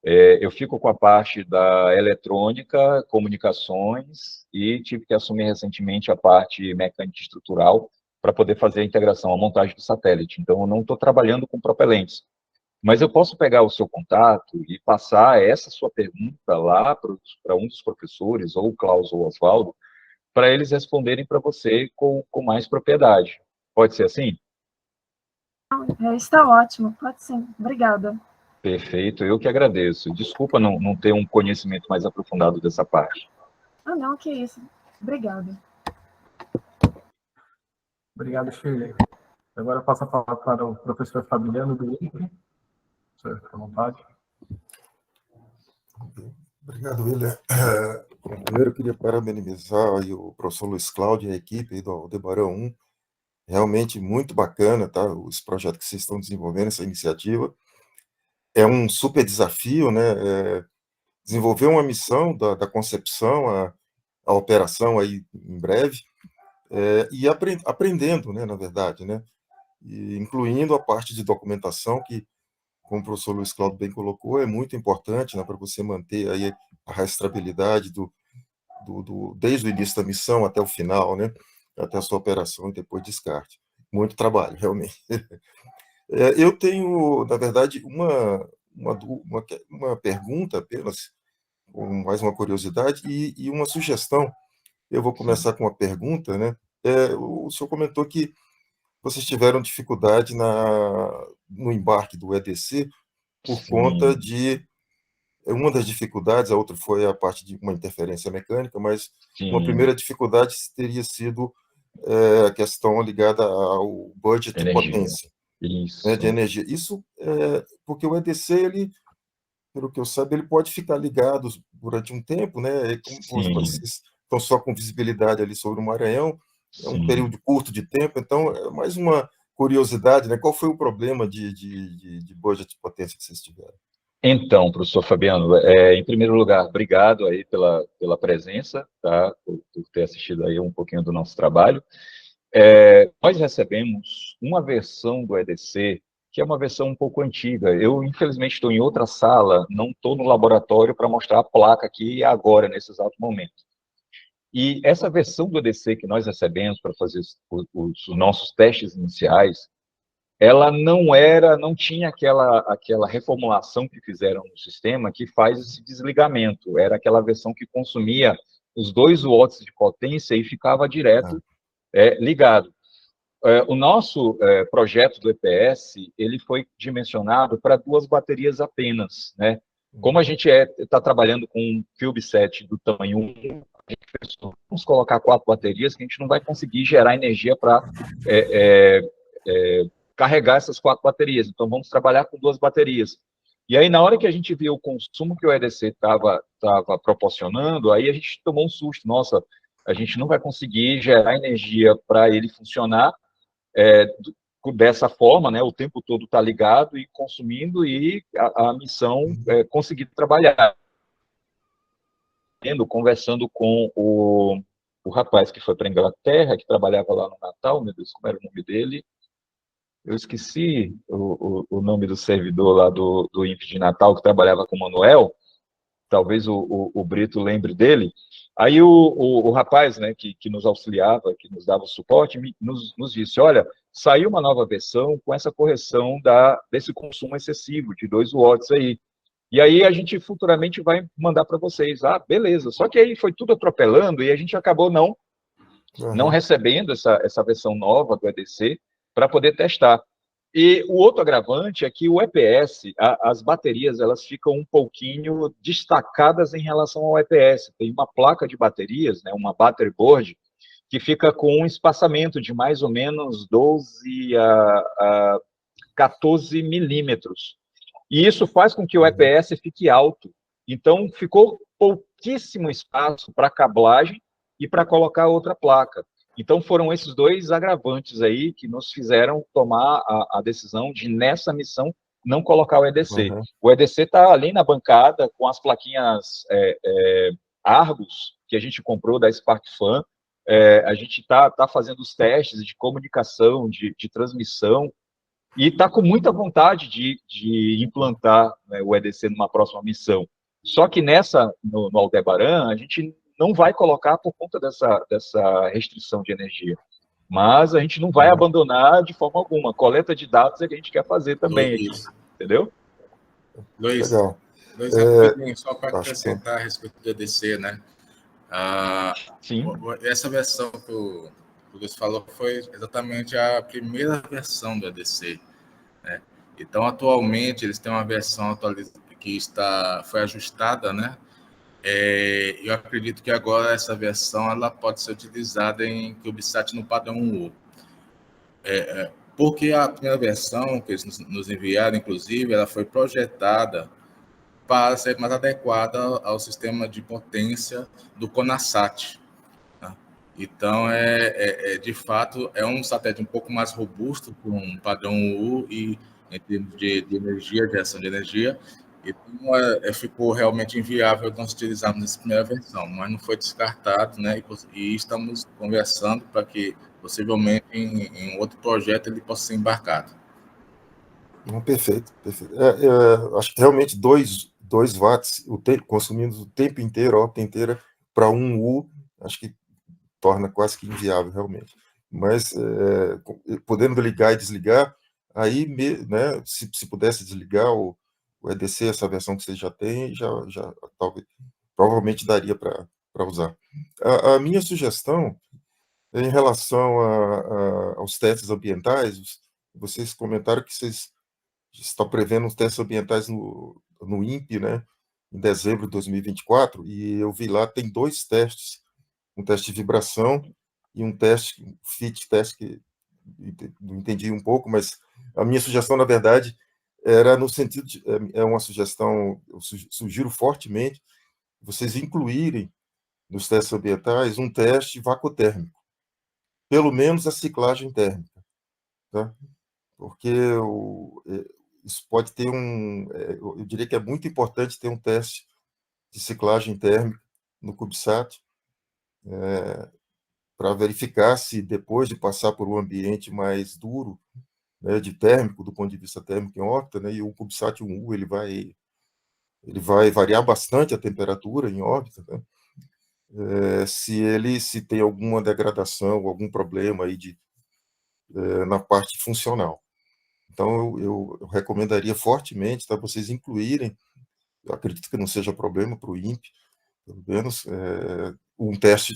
Speaker 2: Eu fico com a parte da eletrônica, comunicações, e tive que assumir recentemente a parte mecânica estrutural para poder fazer a integração, a montagem do satélite. Então, eu não estou trabalhando com propelentes. Mas eu posso pegar o seu contato e passar essa sua pergunta lá para um dos professores, ou o Klaus ou o Oswaldo, para eles responderem para você com mais propriedade. Pode ser assim?
Speaker 4: Está ótimo, pode sim. Obrigada.
Speaker 2: Perfeito, eu que agradeço. Desculpa não ter um conhecimento mais aprofundado dessa parte.
Speaker 4: Não, que isso. Obrigada.
Speaker 1: Obrigado, Shirley. Agora eu passo a palavra para o professor Fabiano do INPE. Professor, fique à vontade.
Speaker 5: Obrigado, William. Primeiro, eu queria parabenizar aí o professor Luiz Cláudio e a equipe do Aldebaran 1. Realmente muito bacana, tá? Esse projeto que vocês estão desenvolvendo, essa iniciativa. É um super desafio, né? Desenvolver uma missão da concepção à operação aí em breve, e aprendendo, né, na verdade, né? E incluindo a parte de documentação que, como o professor Luiz Cláudio bem colocou, é muito importante, né, para você manter aí a rastreabilidade desde o início da missão até o final, né, até a sua operação e depois descarte. Muito trabalho, realmente. Eu tenho, na verdade, uma pergunta apenas, com mais uma curiosidade, e uma sugestão. Eu vou começar com uma pergunta, né? O senhor comentou que vocês tiveram dificuldade no embarque do EDC por conta de... Uma das dificuldades, a outra foi a parte de uma interferência mecânica, mas uma primeira dificuldade teria sido a questão ligada ao budget de potência, né, de energia. Isso porque o EDC, ele, pelo que eu saiba, ele pode ficar ligado durante um tempo, né? Como vocês estão só com visibilidade ali sobre o Maranhão, é um período curto de tempo, então é mais uma curiosidade, né? Qual foi o problema de budget de potência que vocês tiveram?
Speaker 2: Então, professor Fabiano, em primeiro lugar, obrigado aí pela presença, tá? Por ter assistido aí um pouquinho do nosso trabalho. Nós recebemos uma versão do EDC, que é uma versão um pouco antiga. Eu, infelizmente, estou em outra sala, não estou no laboratório para mostrar a placa aqui agora, nesse exato momento. E essa versão do EDC que nós recebemos para fazer os nossos testes iniciais, ela não tinha aquela reformulação que fizeram no sistema que faz esse desligamento. Era aquela versão que consumia os 2 watts de potência e ficava direto ligado. O nosso projeto do EPS, ele foi dimensionado para 2 baterias apenas, né? Como a gente está trabalhando com um CubeSat do tamanho 1, a gente pensou, vamos colocar 4 baterias, que a gente não vai conseguir gerar energia para carregar essas 4 baterias. Então, vamos trabalhar com 2 baterias. E aí, na hora que a gente viu o consumo que o EDC estava proporcionando, aí a gente tomou um susto. Nossa, a gente não vai conseguir gerar energia para ele funcionar dessa forma, né? O tempo todo está ligado e consumindo, e a missão conseguir trabalhar. Conversando com o rapaz que foi para a Inglaterra, que trabalhava lá no Natal, meu Deus, como era o nome dele? Eu esqueci o nome do servidor lá do INPE de Natal, que trabalhava com o Manuel, talvez o Brito lembre dele. Aí o rapaz, né, que nos auxiliava, que nos dava o suporte, nos disse, olha, saiu uma nova versão com essa correção desse consumo excessivo de 2 watts aí. E aí a gente futuramente vai mandar para vocês. Ah, beleza. Só que aí foi tudo atropelando e a gente acabou não recebendo essa versão nova do EDC para poder testar. E o outro agravante é que o EPS, as baterias, elas ficam um pouquinho destacadas em relação ao EPS. Tem uma placa de baterias, né, uma battery board, que fica com um espaçamento de mais ou menos 12 a 14 milímetros. E isso faz com que o EPS fique alto. Então, ficou pouquíssimo espaço para cablagem e para colocar outra placa. Então, foram esses dois agravantes aí que nos fizeram tomar a decisão de, nessa missão, não colocar o EDC. O EDC está ali na bancada com as plaquinhas Argus, que a gente comprou da SparkFun. A gente está fazendo os testes de comunicação, de transmissão, e está com muita vontade de implantar, né, o EDC numa próxima missão. Só que no Aldebaran, a gente não vai colocar por conta dessa restrição de energia. Mas a gente não vai abandonar de forma alguma. Coleta de dados é que a gente quer fazer também aqui, entendeu?
Speaker 6: Luiz,
Speaker 5: Legal.
Speaker 6: Só para acrescentar a respeito do EDC, né?
Speaker 2: Sim.
Speaker 6: Essa versão que o Luiz falou foi exatamente a primeira versão do EDC, né? Então, atualmente, eles têm uma versão atualizada que foi ajustada, né? Eu acredito que agora essa versão ela pode ser utilizada em CubeSat no padrão 1U. Porque a primeira versão que eles nos enviaram, inclusive, ela foi projetada para ser mais adequada ao sistema de potência do CONASAT. Tá? Então, de fato, é um satélite um pouco mais robusto com um padrão 1U e em termos de energia, de geração de energia. Então, ficou realmente inviável nós utilizarmos essa primeira versão, mas não foi descartado, né? E estamos conversando para que, possivelmente, em outro projeto, ele possa ser embarcado.
Speaker 5: Perfeito, perfeito. Acho que realmente 2 watts, consumindo o tempo inteiro, a óptica inteira, para 1U, acho que torna quase que inviável, realmente. Mas, podendo ligar e desligar, aí, né, se pudesse desligar o EDC, essa versão que vocês já têm, provavelmente daria para usar. A minha sugestão, em relação aos testes ambientais, vocês comentaram que vocês estão prevendo os testes ambientais no INPE, né, em dezembro de 2024, e eu vi lá, tem 2 testes, um teste de vibração e um fit test, que não entendi um pouco, mas a minha sugestão, na verdade, era no sentido de, uma sugestão, eu sugiro fortemente, vocês incluírem nos testes ambientais um teste vacotérmico, pelo menos a ciclagem térmica, tá? Porque isso pode ter eu diria que é muito importante ter um teste de ciclagem térmica no CubeSat, para verificar se, depois de passar por um ambiente mais duro, né, de térmico, do ponto de vista térmico em órbita, né, e o CubeSat 1U ele vai variar bastante a temperatura em órbita, né, se tem alguma degradação, algum problema aí na parte funcional. Então, eu recomendaria fortemente, tá, vocês incluírem, eu acredito que não seja problema para o INPE, pelo menos, um teste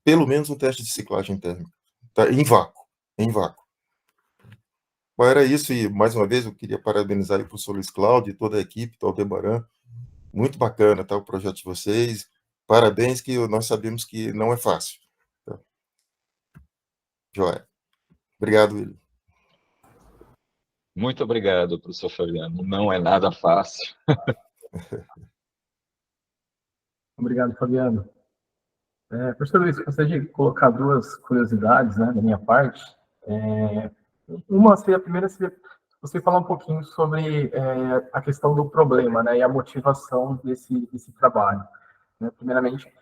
Speaker 5: pelo menos um teste de ciclagem térmica, tá, em vácuo. Bom, era isso, e mais uma vez eu queria parabenizar o professor Luiz Cláudio e toda a equipe do Aldebaran. Muito bacana, tá, o projeto de vocês. Parabéns, que nós sabemos que não é fácil. Tá? Joia. Obrigado, William.
Speaker 2: Muito obrigado, professor Fabiano. Não é nada fácil.
Speaker 1: Obrigado, Fabiano. Professor Luiz, gostaria de colocar 2 curiosidades, né, da minha parte. A primeira seria você falar um pouquinho sobre a questão do problema, né, e a motivação desse trabalho. Né? Primeiramente,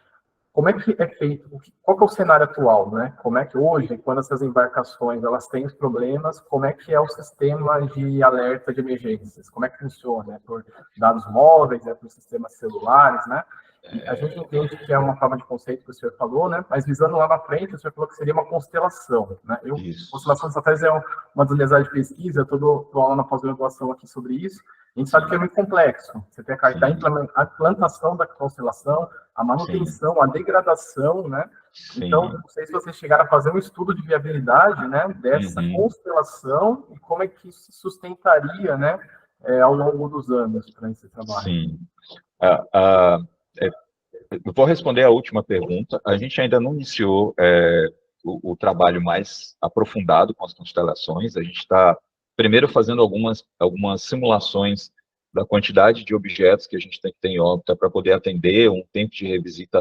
Speaker 1: como é que é feito, qual que é o cenário atual, né? Como é que hoje, quando essas embarcações elas têm os problemas, como é que é o sistema de alerta de emergências? Como é que funciona? É por dados móveis, por sistemas celulares, né? E a gente entende que é uma forma de conceito que o senhor falou, né? Mas visando lá na frente, o senhor falou que seria uma constelação, né? Constelação de satélites é uma das minhas áreas de pesquisa, eu estou aula na pós-graduação aqui sobre isso, A gente sabe que é muito complexo. Você tem a implantação da constelação, a manutenção,
Speaker 2: sim,
Speaker 1: a degradação, né? Então,
Speaker 2: sim.
Speaker 1: não sei se vocês chegaram a fazer um estudo de viabilidade, né, dessa
Speaker 2: Uhum.
Speaker 1: constelação e como é que isso se sustentaria, né, ao longo dos anos para esse trabalho.
Speaker 2: Sim. Ah, ah, é, eu vou responder a última pergunta. A gente ainda não iniciou o trabalho mais aprofundado com as constelações. A gente está primeiro fazendo algumas simulações da quantidade de objetos que a gente tem que ter em órbita para poder atender um tempo de revisita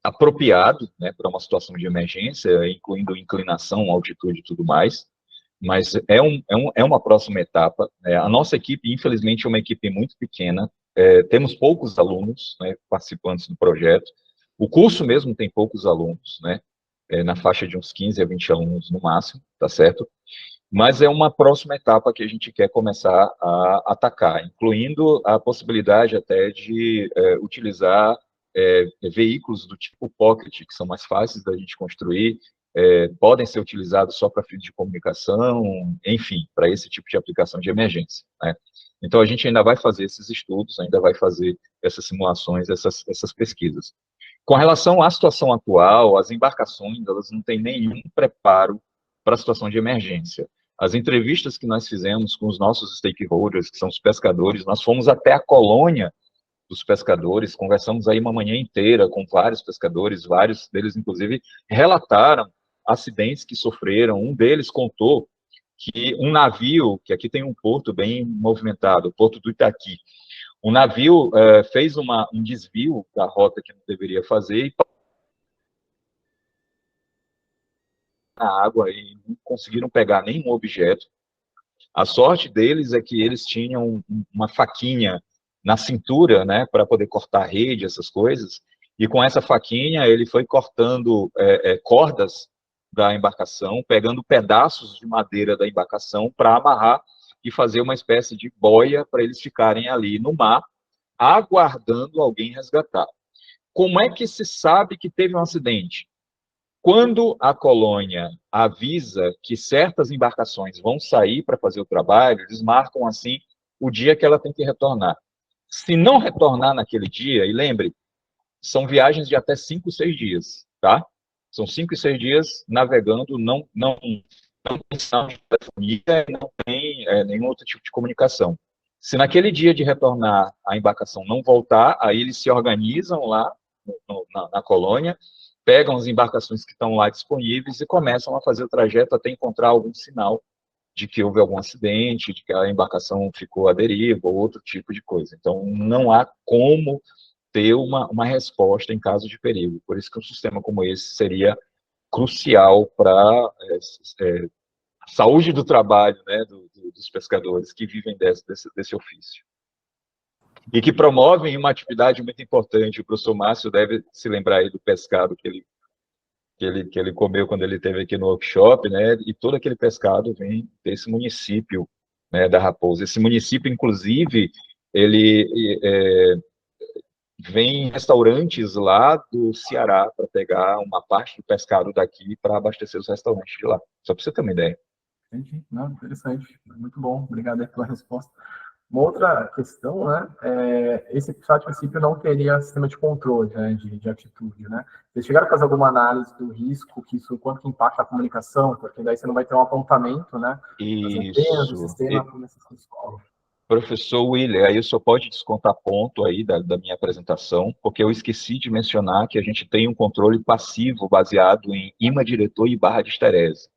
Speaker 2: apropriado, né, para uma situação de emergência, incluindo inclinação, altitude e tudo mais. Mas é uma próxima etapa. A nossa equipe, infelizmente, é uma equipe muito pequena. Temos poucos alunos, né, participantes do projeto. O curso mesmo tem poucos alunos, né, na faixa de uns 15 a 20 alunos no máximo, tá certo? Mas é uma próxima etapa que a gente quer começar a atacar, incluindo a possibilidade até de utilizar veículos do tipo Pocket, que são mais fáceis da gente construir, podem ser utilizados só para fins de comunicação, enfim, para esse tipo de aplicação de emergência, né? Então, a gente ainda vai fazer esses estudos, ainda vai fazer essas simulações, essas pesquisas. Com relação à situação atual, as embarcações, elas não têm nenhum preparo para a situação de emergência. As entrevistas que nós fizemos com os nossos stakeholders, que são os pescadores, nós fomos até a colônia dos pescadores, conversamos aí uma manhã inteira com vários pescadores, vários deles, inclusive, relataram acidentes que sofreram. Um deles contou que um navio, que aqui tem um porto bem movimentado, o Porto do Itaqui, um navio fez um desvio da rota que não deveria fazer e na água e não conseguiram pegar nenhum objeto. A sorte deles é que eles tinham uma faquinha na cintura, né, para poder cortar rede, essas coisas, e com essa faquinha ele foi cortando cordas da embarcação, pegando pedaços de madeira da embarcação para amarrar e fazer uma espécie de boia para eles ficarem ali no mar, aguardando alguém resgatar. Como é que se sabe que teve um acidente? Quando a colônia avisa que certas embarcações vão sair para fazer o trabalho, eles marcam assim o dia que ela tem que retornar. Se não retornar naquele dia, e lembre, são viagens de até 5, 6 dias, tá? São 5 e 6 dias navegando, não tem sinal de telefonia, não tem nenhum outro tipo de comunicação. Se naquele dia de retornar a embarcação não voltar, aí eles se organizam lá na colônia, pegam as embarcações que estão lá disponíveis e começam a fazer o trajeto até encontrar algum sinal de que houve algum acidente, de que a embarcação ficou à deriva, ou outro tipo de coisa. Então, não há como ter uma resposta em caso de perigo. Por isso que um sistema como esse seria crucial para a saúde do trabalho, né, dos pescadores que vivem desse ofício. E que promovem uma atividade muito importante. O professor Márcio deve se lembrar aí do pescado que ele comeu quando ele esteve aqui no workshop, né? E todo aquele pescado vem desse município, né, da Raposa. Esse município, inclusive, ele vem restaurantes lá do Ceará para pegar uma parte do pescado daqui para abastecer os restaurantes de lá. Só para você ter uma ideia.
Speaker 1: Entendi. Não, interessante. Muito bom. Obrigado aí pela resposta. Uma outra questão, né, esse episódio, a princípio, não teria sistema de controle, né, de atitude, né? Vocês chegaram a fazer alguma análise do risco, quanto que impacta a comunicação, porque daí você não vai ter um apontamento, né, das antenas do sistema como nessa escola.
Speaker 2: Professor Willer, aí o senhor pode descontar ponto aí da minha apresentação, porque eu esqueci de mencionar que a gente tem um controle passivo baseado em imã diretor e barra de esterese.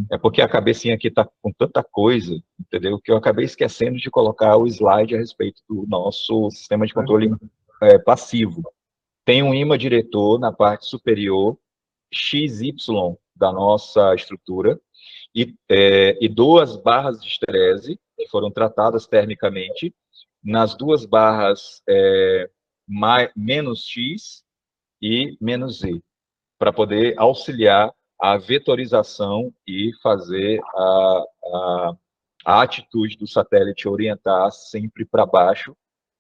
Speaker 2: É porque a cabecinha aqui está com tanta coisa, entendeu? Que eu acabei esquecendo de colocar o slide a respeito do nosso sistema de controle passivo. Tem um imã diretor na parte superior, XY da nossa estrutura, e 2 barras de esterese, que foram tratadas termicamente, nas 2 barras menos X e menos Z, para poder auxiliar a vetorização e fazer a atitude do satélite orientar sempre para baixo,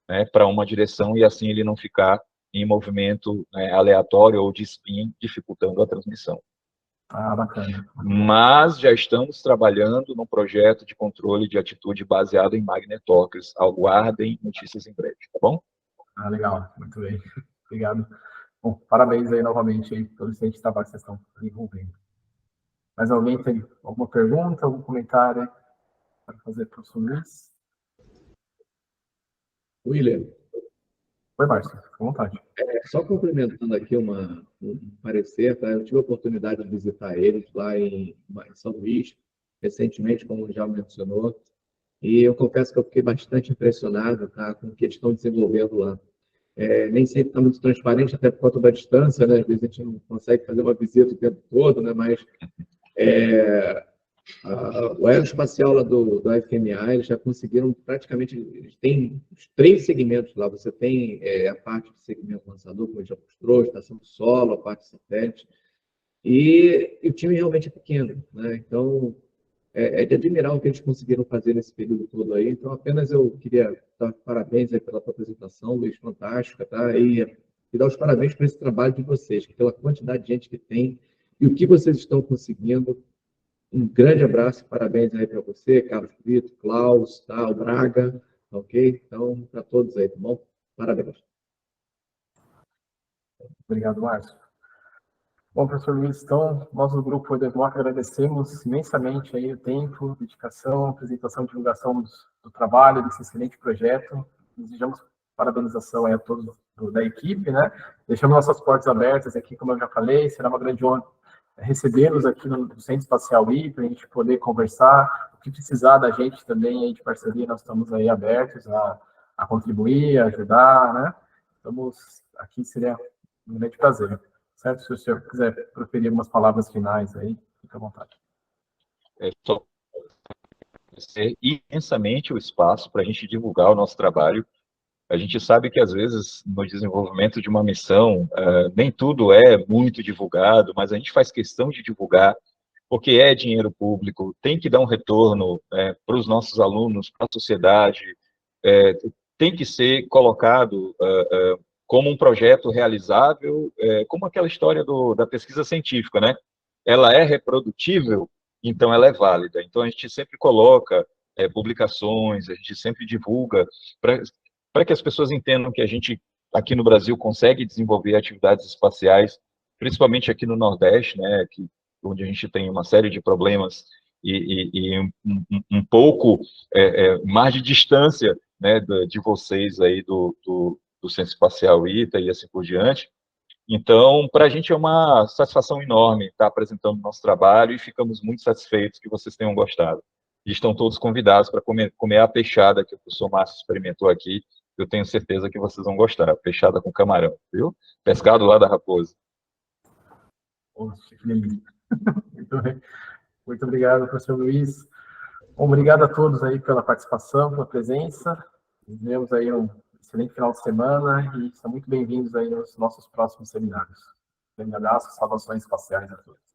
Speaker 2: né, para uma direção, e assim ele não ficar em movimento aleatório ou de spin, dificultando a transmissão.
Speaker 1: Ah, bacana.
Speaker 2: Mas já estamos trabalhando num projeto de controle de atitude baseado em magnetóqueis. Aguardem notícias em breve, tá bom?
Speaker 1: Ah, legal, muito bem. Obrigado. Bom, parabéns aí novamente aí pelo excelente trabalho que vocês estão desenvolvendo. Mais alguém tem alguma pergunta, algum comentário para fazer para o professor Luiz?
Speaker 7: William,
Speaker 1: Oi, Márcio, fica à vontade.
Speaker 7: só complementando aqui um parecer, tá? Eu tive a oportunidade de visitar eles lá em São Luís, recentemente, como já mencionou, e eu confesso que eu fiquei bastante impressionado, tá, com o que eles estão desenvolvendo lá. Nem sempre está muito transparente, até por conta da distância, né? Às vezes a gente não consegue fazer uma visita o tempo todo, né? Mas o aeroespacial lá do FMA, eles já conseguiram praticamente, eles têm os 3 segmentos lá. Você tem a parte do segmento lançador, como a gente já mostrou, estação solo, a parte satélite, e o time realmente é pequeno, né? Então, é de admirar o que eles conseguiram fazer nesse período todo aí. Então, apenas eu queria dar parabéns aí pela tua apresentação, Luiz, fantástica, tá? E dar os parabéns por esse trabalho de vocês, pela quantidade de gente que tem e o que vocês estão conseguindo. Um grande abraço e parabéns aí para você, Carlos Brito, Klaus, tá, o Braga, ok? Então, para todos aí, tá bom? Parabéns.
Speaker 1: Obrigado, Márcio. Bom, professor Luiz, então, nós do Grupo Edesmoc agradecemos imensamente aí o tempo, dedicação, apresentação e divulgação do trabalho, desse excelente projeto. Desejamos parabenização aí a todos da equipe, né? Deixamos nossas portas abertas aqui, como eu já falei, será uma grande honra recebê-los aqui no Centro Espacial I, para a gente poder conversar. O que precisar da gente também aí de parceria, nós estamos aí abertos a contribuir, a ajudar, né? Estamos aqui, seria um grande prazer. Certo? Se o senhor quiser proferir algumas palavras finais aí, fica à vontade.
Speaker 2: Só agradecer imensamente o espaço para a gente divulgar o nosso trabalho. A gente sabe que, às vezes, no desenvolvimento de uma missão, nem tudo é muito divulgado, mas a gente faz questão de divulgar, porque é dinheiro público, tem que dar um retorno para os nossos alunos, para a sociedade, tem que ser colocado como um projeto realizável, como aquela história da pesquisa científica, né? Ela é reprodutível, então ela é válida. Então, a gente sempre coloca publicações, a gente sempre divulga, para que as pessoas entendam que a gente, aqui no Brasil, consegue desenvolver atividades espaciais, principalmente aqui no Nordeste, né, onde a gente tem uma série de problemas e um pouco mais de distância, né, de vocês aí do Centro Espacial ITA e assim por diante. Então, para a gente é uma satisfação enorme estar apresentando o nosso trabalho e ficamos muito satisfeitos que vocês tenham gostado. E estão todos convidados para comer a peixada que o professor Márcio experimentou aqui. Eu tenho certeza que vocês vão gostar. Peixada com camarão, viu? Pescado lá da Raposa.
Speaker 1: Poxa, que delícia. Muito bem. Muito obrigado, professor Luiz. Bom, obrigado a todos aí pela participação, pela presença. Desejamos aí um excelente final de semana e são muito bem-vindos aí nos nossos próximos seminários. Um grande abraço, saudações espaciais a todos.